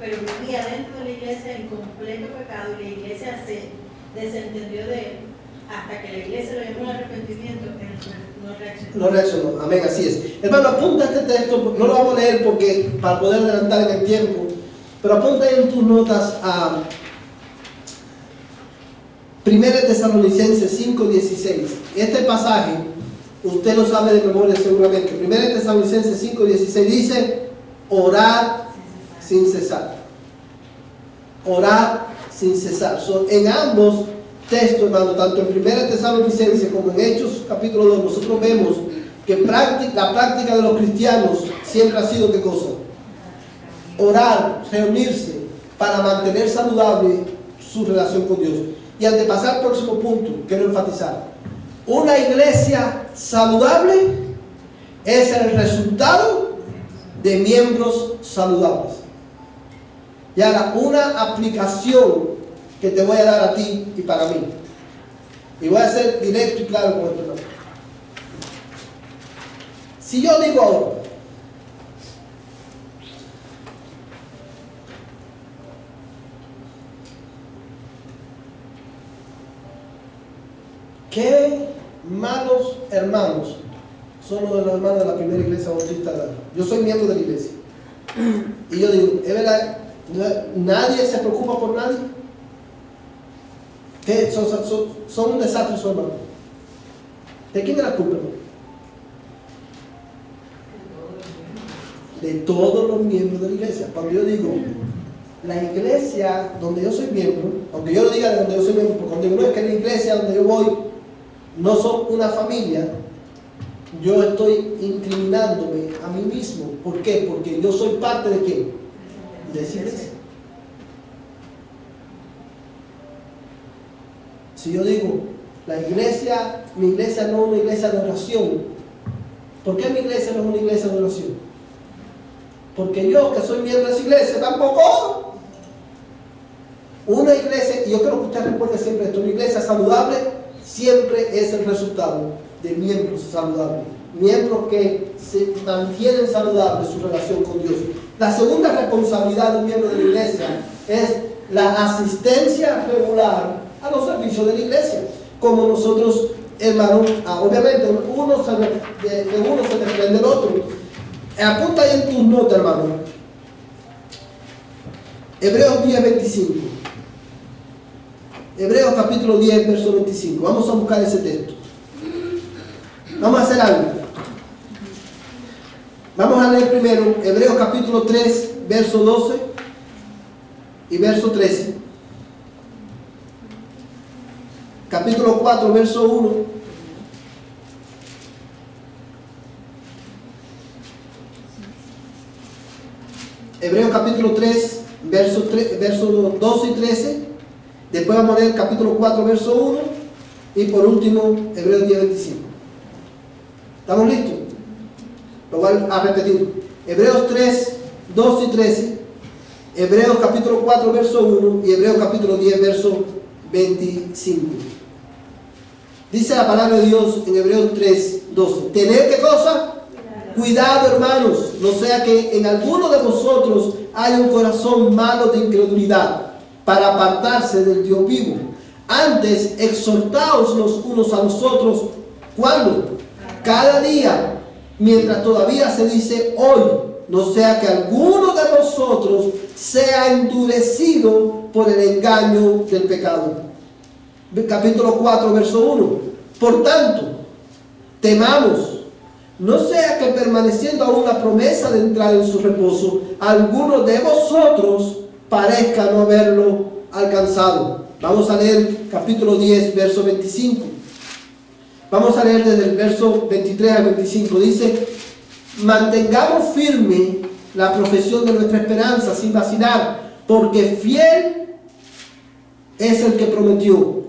pero vivía dentro de la iglesia en completo pecado y la iglesia se desentendió de él. Hasta que la iglesia lo llamó al arrepentimiento, él no reaccionó. No reaccionó, amén, así es. Hermano, apunta este texto, no lo vamos a leer porque para poder adelantar en el tiempo, pero apunta en tus notas a 1 Tesalonicenses 5:16. Este pasaje, usted lo sabe de memoria seguramente. 1 Tesalonicenses 5:16 dice, orar sin cesar. Orar sin cesar. En ambos textos, hermano, tanto en 1 Tesalonicenses como en Hechos capítulo 2, nosotros vemos que la práctica de los cristianos siempre ha sido ¿qué cosa? Orar, reunirse para mantener saludable su relación con Dios. Y antes de pasar al próximo punto, quiero enfatizar, una iglesia saludable es el resultado de miembros saludables. Y ahora, una aplicación que te voy a dar a ti y para mí. Y voy a ser directo y claro con esto, hermano. Si yo digo ahora, qué malos hermanos son los de los hermanos de la primera iglesia bautista. Yo soy miembro de la iglesia. Y yo digo, ¿es verdad? ¿Nadie se preocupa por nadie? ¿Qué? Son un desastre su hermano. ¿De quién es la culpa? De todos los miembros de la iglesia. Cuando yo digo, la iglesia donde yo soy miembro, aunque yo lo diga de donde yo soy miembro, porque cuando digo, no, es que la iglesia donde yo voy no son una familia, yo estoy incriminándome a mí mismo. ¿Por qué? Porque yo soy parte de ¿quién? De esa iglesia. Si yo digo, la iglesia, mi iglesia no es una iglesia de oración, ¿por qué mi iglesia no es una iglesia de oración? Porque yo, que soy miembro de esa iglesia, tampoco. Una iglesia, y yo creo que usted recuerde siempre esto, una iglesia saludable siempre es el resultado de miembros saludables, miembros que se mantienen saludables su relación con Dios. La segunda responsabilidad de un miembro de la iglesia es la asistencia regular a los servicios de la iglesia. Como nosotros, hermanos, obviamente uno se desprende del otro. Apunta ahí en tus notas, hermano. Hebreos 10:25. Hebreos capítulo 10, verso 25. Vamos a buscar ese texto. Vamos a hacer algo. Vamos a leer primero Hebreos capítulo 3, verso 12 y verso 13. Capítulo 4, verso 1. Hebreos capítulo 3, verso 12 y 13. Después vamos a leer capítulo 4, verso 1. Y por último, Hebreos 10, 25. ¿Estamos listos? Lo voy a repetir. Hebreos 3, 12 y 13. Hebreos capítulo 4, verso 1. Y Hebreos capítulo 10, verso 25. Dice la palabra de Dios en Hebreos 3, 12. ¿Tener qué cosa? Cuidado, hermanos, no sea que en alguno de vosotros haya un corazón malo de incredulidad para apartarse del Dios vivo. Antes, exhortaos los unos a los otros. ¿Cuándo? Cada día, mientras todavía se dice hoy, no sea que alguno de vosotros sea endurecido por el engaño del pecado. Capítulo 4, verso 1. Por tanto, temamos, no sea que permaneciendo aún la promesa de entrar en su reposo, alguno de vosotros parezca no haberlo alcanzado. Vamos a leer capítulo 10, verso 25. Vamos a leer desde el verso 23 al 25. Dice: mantengamos firme la profesión de nuestra esperanza sin vacilar, porque fiel es el que prometió.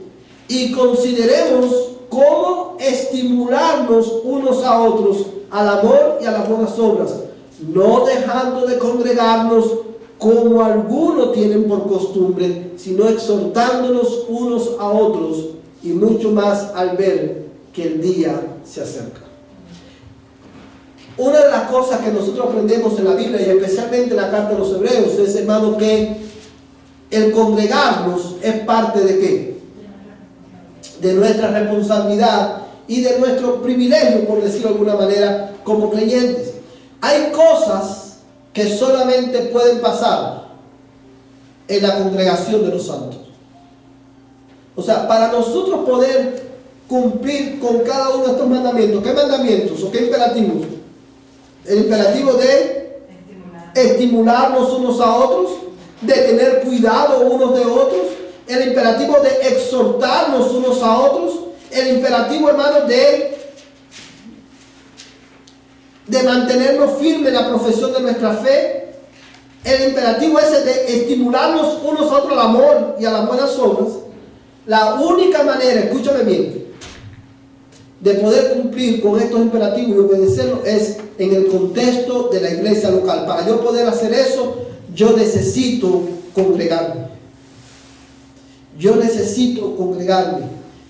Y consideremos cómo estimularnos unos a otros al amor y a las buenas obras, no dejando de congregarnos como algunos tienen por costumbre, sino exhortándonos unos a otros, y mucho más al ver que el día se acerca. Una de las cosas que nosotros aprendemos en la Biblia, y especialmente en la carta de los Hebreos, es, hermano, que el congregarnos es parte ¿de qué? De nuestra responsabilidad y de nuestro privilegio, por decirlo de alguna manera, como creyentes. Hay cosas que solamente pueden pasar en la congregación de los santos. O sea, para nosotros poder cumplir con cada uno de estos mandamientos, ¿qué mandamientos o qué imperativos? El imperativo de estimularnos unos a otros, de tener cuidado unos de otros, el imperativo de exhortarnos unos a otros, el imperativo, hermanos, de mantenernos firmes en la profesión de nuestra fe, el imperativo ese de estimularnos unos a otros al amor y a las buenas obras. La única manera, escúchame bien, de poder cumplir con estos imperativos y obedecerlos es en el contexto de la iglesia local. Para yo poder hacer eso, yo necesito congregarme. Yo necesito congregarme.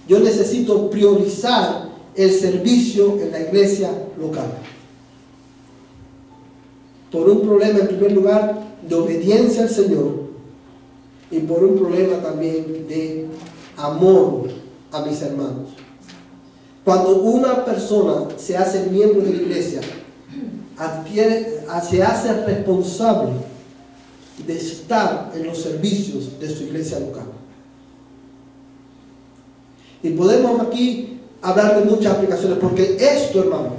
Yo necesito priorizar el servicio en la iglesia local. Por un problema, en primer lugar, de obediencia al Señor, y por un problema también de amor a mis hermanos. Cuando una persona se hace miembro de la iglesia, se hace responsable de estar en los servicios de su iglesia local. Y podemos aquí hablar de muchas aplicaciones, porque esto, hermano,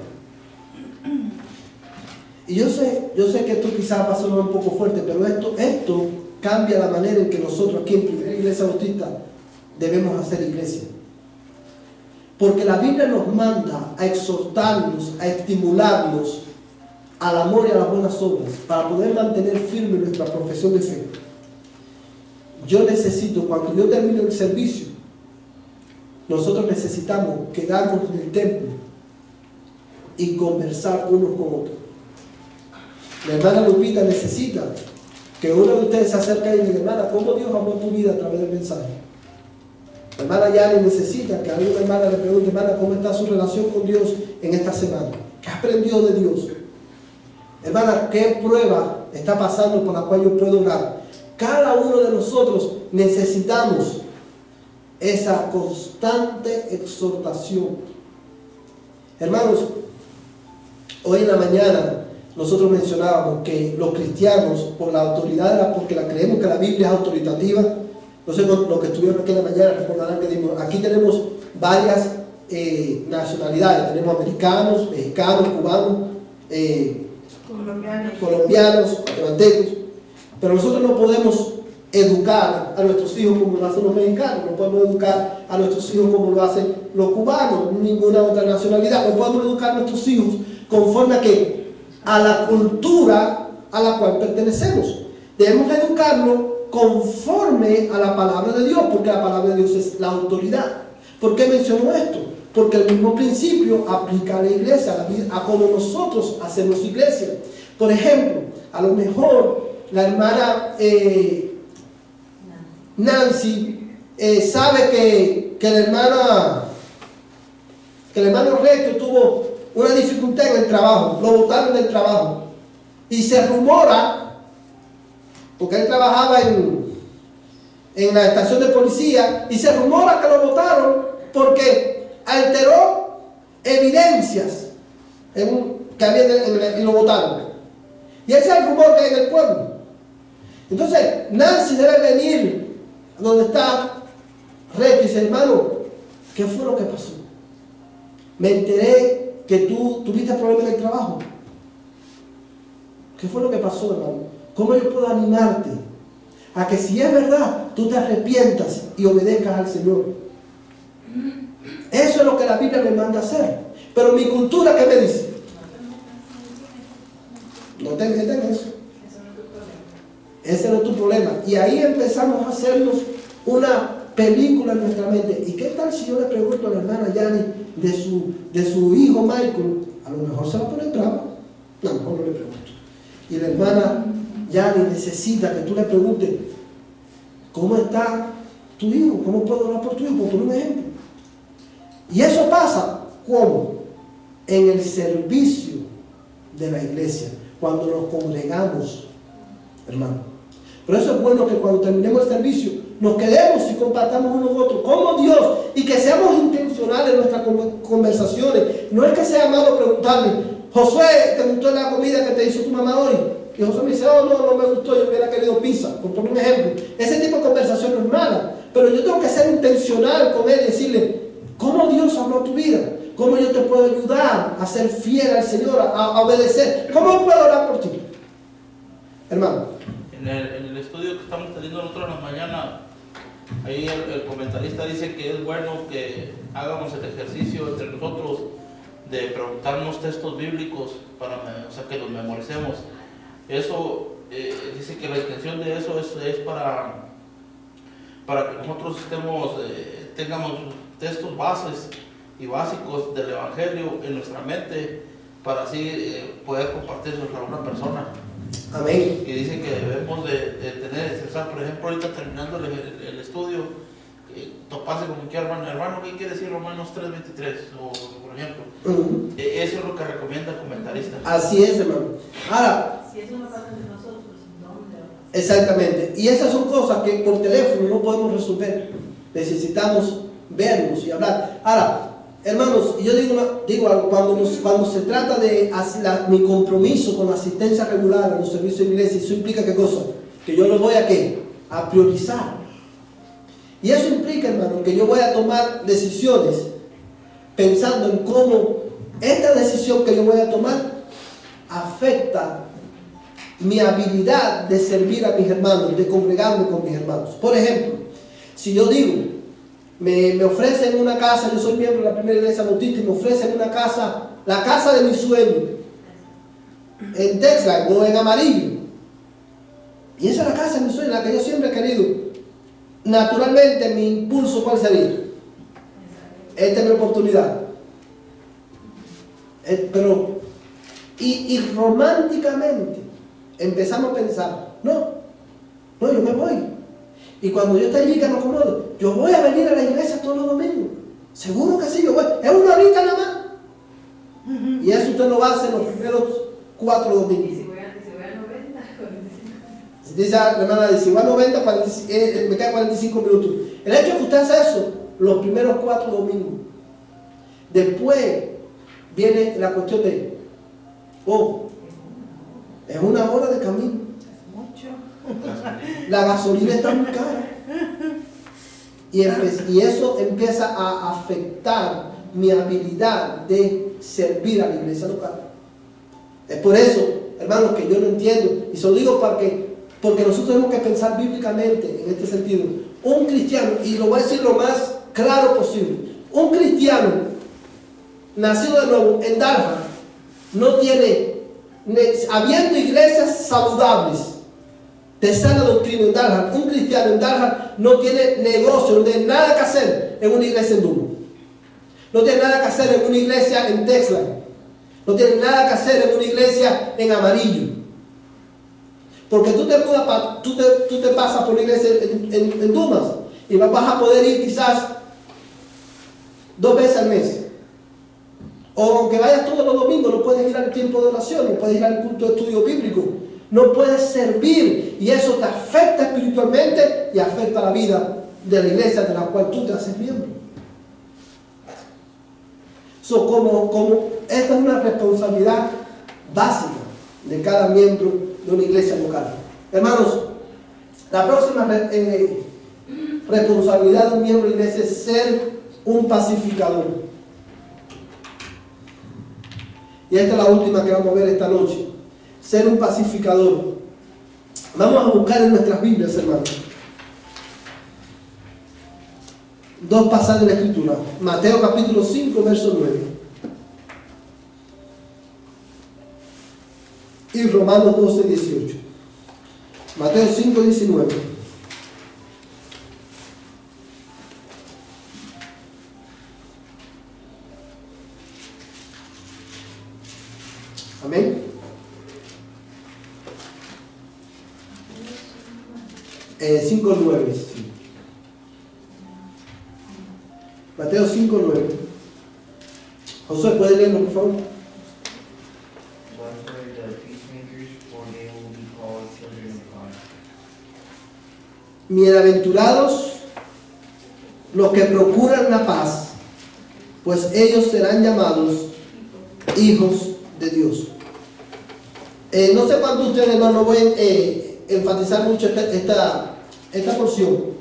y yo sé que esto quizás va a sonar un poco fuerte, pero esto cambia la manera en que nosotros aquí en Primera Iglesia Bautista debemos hacer iglesia. Porque la Biblia nos manda a exhortarnos, a estimularnos al amor y a las buenas obras, para poder mantener firme nuestra profesión de fe. Yo necesito, cuando yo termino el servicio, nosotros necesitamos quedarnos en el templo y conversar unos con otros. La hermana Lupita necesita que uno de ustedes se acerque y diga: hermana, ¿cómo Dios amó tu vida a través del mensaje? La hermana Yani necesita que alguna hermana le pregunte: hermana, ¿cómo está su relación con Dios en esta semana? ¿Qué aprendió de Dios? Hermana, ¿qué prueba está pasando por la cual yo puedo orar? Cada uno de nosotros necesitamos esa constante exhortación. Hermanos, hoy en la mañana nosotros mencionábamos que los cristianos, por la autoridad, porque creemos que la Biblia es autoritativa. No sé, los que estuvieron aquí en la mañana recordarán que dimos, aquí tenemos varias nacionalidades. Tenemos americanos, mexicanos, cubanos, colombianos, guatemaltecos. Pero nosotros no podemos educar a nuestros hijos como lo hacen los mexicanos, no podemos educar a nuestros hijos como lo hacen los cubanos, ninguna otra nacionalidad. No podemos educar a nuestros hijos conforme a la cultura a la cual pertenecemos. Debemos educarlo conforme a la palabra de Dios, porque la palabra de Dios es la autoridad. ¿Por qué menciono esto? Porque el mismo principio aplica a la iglesia, a cómo nosotros hacemos iglesia. Por ejemplo, a lo mejor la hermana Nancy sabe que el hermano Recto tuvo una dificultad en el trabajo, lo botaron del trabajo, y se rumora, porque él trabajaba en la estación de policía, y se rumora que lo botaron porque alteró evidencias que había y lo botaron. Y ese es el rumor que hay en el pueblo. Entonces Nancy debe venir donde está Recto y dice: hermano, ¿qué fue lo que pasó? Me enteré que tú tuviste problemas en el trabajo. ¿Qué fue lo que pasó, hermano? ¿Cómo yo puedo animarte a que, si es verdad, tú te arrepientas y obedezcas al Señor? Eso es lo que la Biblia me manda a hacer. Pero mi cultura, ¿qué me dice? No te metas en eso. Ese no es tu problema. Y ahí empezamos a hacernos una película en nuestra mente. ¿Y qué tal si yo le pregunto a la hermana Yani de su hijo Michael? A lo mejor se va a poner bravo. No, mejor no le pregunto. Y la hermana Yani necesita que tú le preguntes, ¿cómo está tu hijo? ¿Cómo puedo orar por tu hijo? Por poner un ejemplo. Y eso pasa, ¿cómo? En el servicio de la iglesia, cuando nos congregamos, hermano. Por eso es bueno que cuando terminemos el servicio, nos quedemos y compartamos unos otros, como Dios, y que seamos intencionales en nuestras conversaciones. No es que sea malo preguntarle, Josué, ¿te gustó la comida que te hizo tu mamá hoy? Y Josué me dice, oh, no me gustó, yo hubiera querido pizza, por poner un ejemplo. Ese tipo de conversación no es mala, pero yo tengo que ser intencional con él y decirle, ¿cómo Dios habló a tu vida? ¿Cómo yo te puedo ayudar a ser fiel al Señor, a obedecer? ¿Cómo puedo orar por ti? Hermano. En el estudio que estamos teniendo nosotros en la mañana, ahí el comentarista dice que es bueno que hagamos el ejercicio entre nosotros de preguntarnos textos bíblicos para, o sea, que los memoricemos. Eso, dice que la intención de eso es para que nosotros tengamos textos bases y básicos del Evangelio en nuestra mente, para así poder compartirlos a una persona. Amén. Y dice que debemos de tener, o sea, por ejemplo, ahorita terminando el estudio, toparse con cualquier hermano, ¿qué quiere decir Romanos 3:23? O, por ejemplo, eso es lo que recomienda el comentarista. Así es, hermano. Ahora, si eso no pasa entre nosotros, ¿dónde va a pasar? exactamente. Y esas son cosas que por teléfono no podemos resolver. Necesitamos vernos y hablar. Ahora, hermanos, yo digo algo, cuando se trata de mi compromiso con la asistencia regular a los servicios de iglesia, eso implica ¿qué cosa? Que yo lo voy a ¿qué? A priorizar. Y eso implica, hermano, que yo voy a tomar decisiones pensando en cómo esta decisión que yo voy a tomar afecta mi habilidad de servir a mis hermanos, de congregarme con mis hermanos. Por ejemplo, si yo digo, me ofrecen una casa, yo soy miembro de la primera iglesia bautista y me ofrecen una casa, la casa de mi sueño, en Texas o en Amarillo. Y esa es la casa de mi sueño, la que yo siempre he querido. Naturalmente, mi impulso, ¿cuál sería? Esta es mi oportunidad. Pero, y románticamente, empezamos a pensar, no, yo me voy. Y cuando yo esté allí que me acomodo, yo voy a venir a la iglesia todos los domingos. Seguro que sí, yo voy. Es una horita nada más. Y eso usted lo va a hacer los primeros 4 domingos. Y si voy a 90, Dice la hermana, si va a 90, me quedan 45 minutos. El hecho de que usted hace eso los primeros 4 domingos. Después viene la cuestión de, es 1 hora de camino. es mucho. La gasolina está muy cara. Y eso empieza a afectar mi habilidad de servir a la iglesia local. Es por eso, hermanos, que yo no entiendo. Y se lo digo porque nosotros tenemos que pensar bíblicamente en este sentido. Un cristiano, y lo voy a decir lo más claro posible, un cristiano nacido de nuevo en Dallas no tiene, habiendo iglesias saludables de sana doctrina en Dallas, un cristiano en Dallas no tiene negocio, no tiene nada que hacer en una iglesia en Duma, no tiene nada que hacer en una iglesia en Texas, no tiene nada que hacer en una iglesia en Amarillo, porque tú te pasas por una iglesia en Dumas y vas a poder ir quizás 2 veces al mes. O aunque vayas todos los domingos, no puedes ir al tiempo de oración, no puedes ir al culto de estudio bíblico, no puedes servir, y eso te afecta espiritualmente y afecta la vida de la iglesia de la cual tú te haces miembro. Como esta es una responsabilidad básica de cada miembro de una iglesia local. Hermanos, la próxima responsabilidad de un miembro de la iglesia es ser un pacificador. Y esta es la última que vamos a ver esta noche. Ser un pacificador. Vamos a buscar en nuestras Biblias, hermanos. dos pasajes de la Escritura. Mateo capítulo 5, verso 9. Y Romanos 12, 18. Mateo 5, 19. Amén. 5:9. Sí. Mateo 5:9. Josué, ¿puede leerlo, por favor? Bienaventurados los que procuran la paz, pues ellos serán llamados hijos de Dios. No sé cuántos de ustedes, no voy a enfatizar mucho esta porción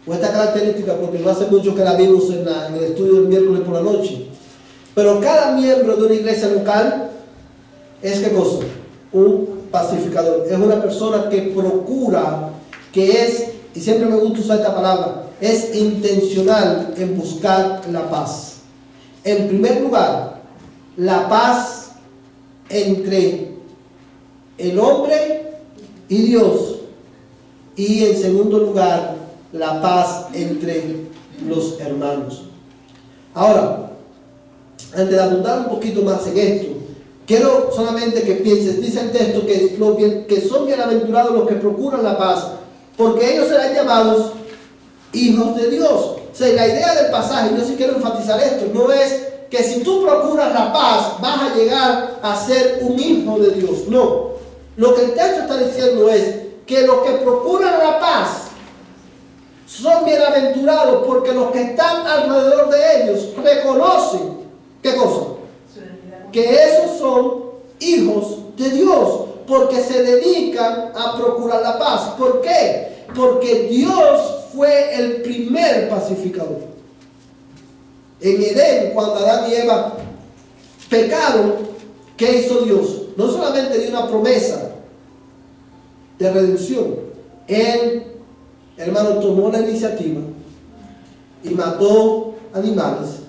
o esta característica, porque no hace mucho que la vimos en el estudio del miércoles por la noche. Pero cada miembro de una iglesia local es, ¿qué cosa? Un pacificador. Es una persona que procura, que es, y siempre me gusta usar esta palabra, es intencional en buscar la paz. En primer lugar, la paz entre el hombre y Dios. Y en segundo lugar, la paz entre los hermanos. Ahora, antes de abundar un poquito más en esto, quiero solamente que pienses, dice el texto que son bienaventurados los que procuran la paz, porque ellos serán llamados hijos de Dios. O sea, la idea del pasaje, yo sí quiero enfatizar esto, no es que si tú procuras la paz vas a llegar a ser un hijo de Dios. No, lo que el texto está diciendo es que los que procuran la paz son bienaventurados, porque los que están alrededor de ellos reconocen, ¿qué cosa? Que esos son hijos de Dios, porque se dedican a procurar la paz. ¿Por qué? Porque Dios fue el primer pacificador. En Edén, cuando Adán y Eva pecaron, ¿qué hizo Dios? No solamente dio una promesa de redención. Él, hermano, tomó la iniciativa y mató animales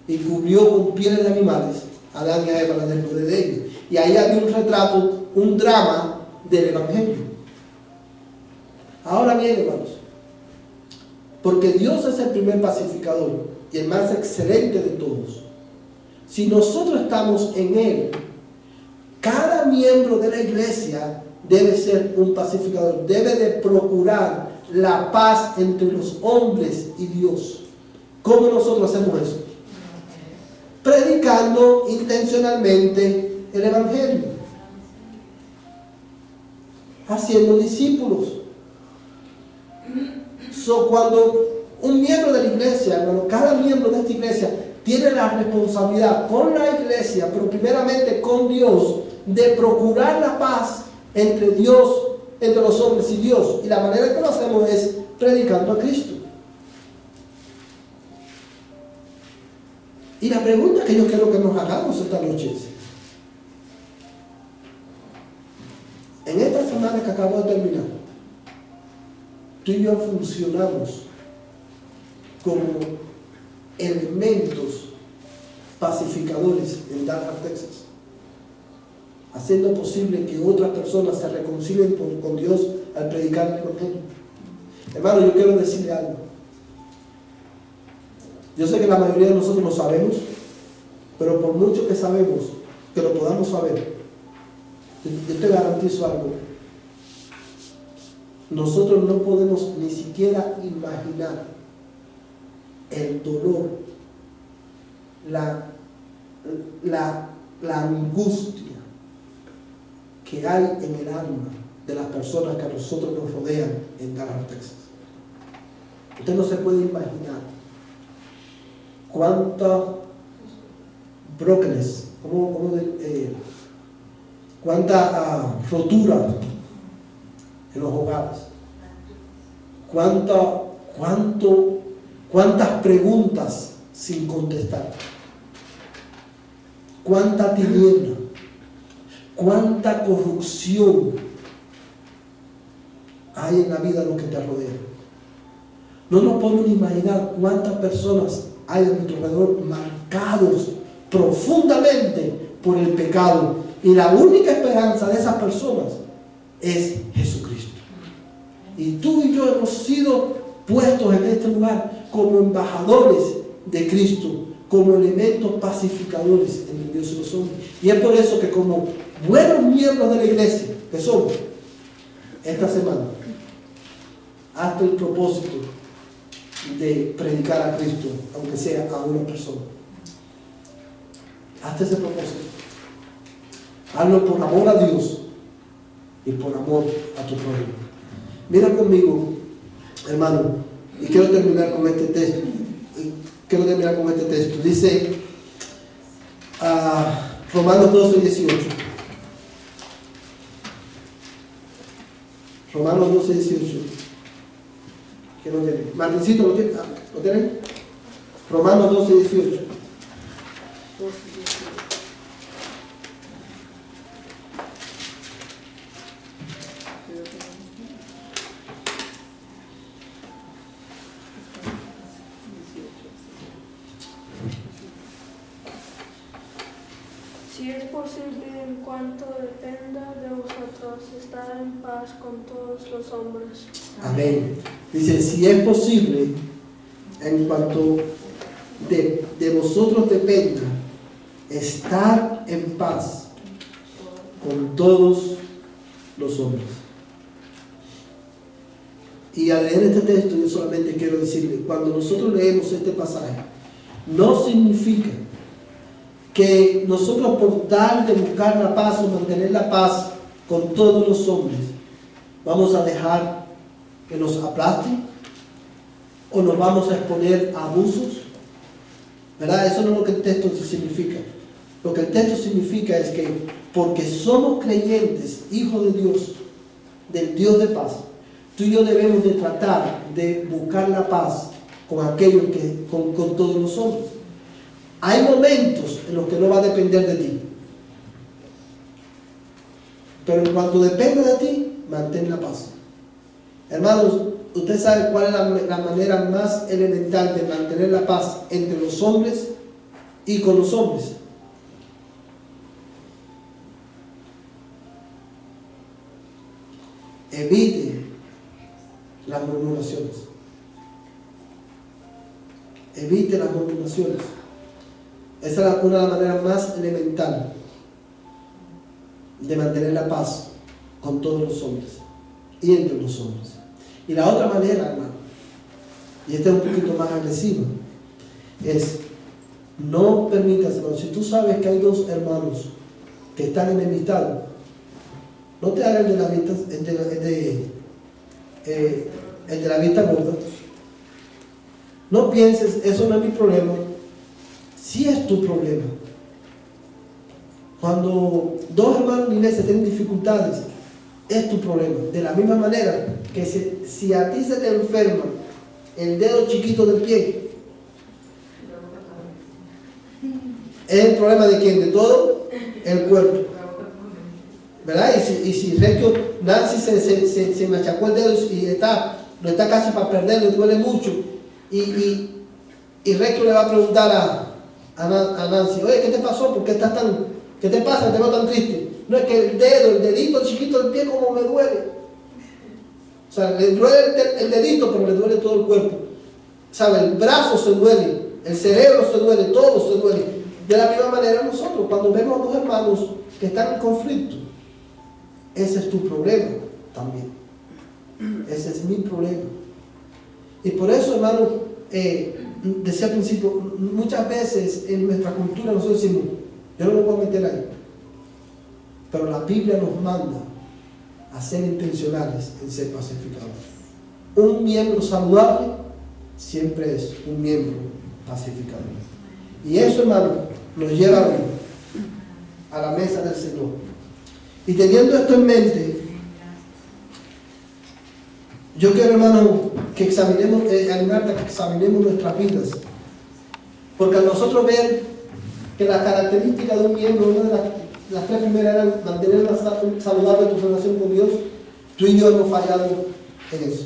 y cubrió con pieles de animales a Adán y a Eva dentro de ellos. Y ahí había un retrato, un drama del Evangelio. Ahora bien, hermanos, porque Dios es el primer pacificador y el más excelente de todos, si nosotros estamos en Él, cada miembro de la iglesia debe ser un pacificador, debe de procurar la paz entre los hombres y Dios. ¿Cómo nosotros hacemos eso? Predicando intencionalmente el Evangelio, haciendo discípulos. Cuando un miembro de la iglesia, hermano, cada miembro de esta iglesia tiene la responsabilidad con la iglesia, pero primeramente con Dios, de procurar la paz entre Dios, entre los hombres y Dios. Y la manera que lo hacemos es predicando a Cristo. Y la pregunta que yo quiero que nos hagamos esta noche es: en esta semana que acabo de terminar, tú y yo funcionamos como elementos pacificadores en Dallas, Texas, haciendo posible que otras personas se reconcilien con Dios al predicar el Evangelio. Hermano, yo quiero decirle algo. Yo sé que la mayoría de nosotros lo sabemos, pero por mucho que sabemos, que lo podamos saber, yo te garantizo algo: nosotros no podemos ni siquiera imaginar el dolor, la angustia que hay en el alma de las personas que a nosotros nos rodean en Dallas, Texas. Usted no se puede imaginar cuánta brokenness, cuánta rotura en los hogares, cuántas preguntas sin contestar, cuánta tiniebla, cuánta corrupción hay en la vida de los que te rodean. No nos podemos imaginar cuántas personas hay a nuestro alrededor marcados profundamente por el pecado. Y la única esperanza de esas personas es Jesucristo. Y tú y yo hemos sido puestos en este lugar como embajadores de Cristo, como elementos pacificadores entre Dios y los hombres. Y es por eso que como buenos miembros de la iglesia que somos, esta semana, hazte el propósito de predicar a Cristo, aunque sea a una persona. Hazte ese propósito. Hazlo por amor a Dios y por amor a tu prójimo. Mira conmigo, hermano, y quiero terminar con este texto. Dice Romanos 12, 18. Romanos 12, 18. ¿Qué no tiene? Martincito, ¿lo tienen? Romanos 12, 18. Si es posible, en cuanto dependa de vosotros, estar en paz con todos los hombres. Amén. Dice, si es posible, en cuanto de vosotros dependa, estar en paz con todos los hombres. Y al leer este texto, yo solamente quiero decirle, cuando nosotros leemos este pasaje, no significa que nosotros por tal de buscar la paz o mantener la paz con todos los hombres, vamos a dejar que nos aplasten o nos vamos a exponer a abusos, ¿verdad? Eso no es lo que el texto significa. Lo que el texto significa es que porque somos creyentes, hijos de Dios, del Dios de paz, tú y yo debemos de tratar de buscar la paz con aquellos con todos los hombres. Hay momentos en los que no va a depender de ti, pero en cuanto dependa de ti, mantén la paz. Hermanos, usted sabe cuál es la manera más elemental de mantener la paz entre los hombres y con los hombres. Evite las murmuraciones. Evite las murmuraciones. Esa es una de las maneras más elementales de mantener la paz con todos los hombres y entre los hombres. Y la otra manera, hermano, y esta es un poquito más agresiva, es no permitas, hermano, si tú sabes que hay dos hermanos que están enemistados, no te hagas el de la vista gorda. No pienses, eso no es mi problema. Sí es tu problema. Cuando dos hermanos de la iglesia tienen dificultades, es tu problema. De la misma manera que si a ti se te enferma el dedo chiquito del pie, es el problema de quién, de todo el cuerpo, ¿verdad? Y si Regio Nancy se machacó el dedo y lo está casi para perderlo, le duele mucho, y Regio le va a preguntar a Nancy, oye, ¿qué te pasó? ¿Por qué estás qué te pasa? Te veo tan triste. No, es que el dedito chiquito del pie como me duele. O sea, le duele el dedito, pero le duele todo el cuerpo. ¿Sabe? El brazo se duele, el cerebro se duele, todo se duele. De la misma manera nosotros, cuando vemos a dos hermanos que están en conflicto, ese es tu problema también. Ese es mi problema. Y por eso, hermano, decía al principio, muchas veces en nuestra cultura nosotros decimos, yo no me puedo meter ahí. Pero la Biblia nos manda a ser intencionales en ser pacificadores. Un miembro saludable siempre es un miembro pacificador. Y eso, hermano, nos lleva a la mesa del Señor. Y teniendo esto en mente, yo quiero, hermano, que animarte a que examinemos nuestras vidas. Porque al nosotros ver que la característica de un miembro, una de las tres primeras eran mantener una saludable tu relación con Dios, tú y yo hemos fallado en eso.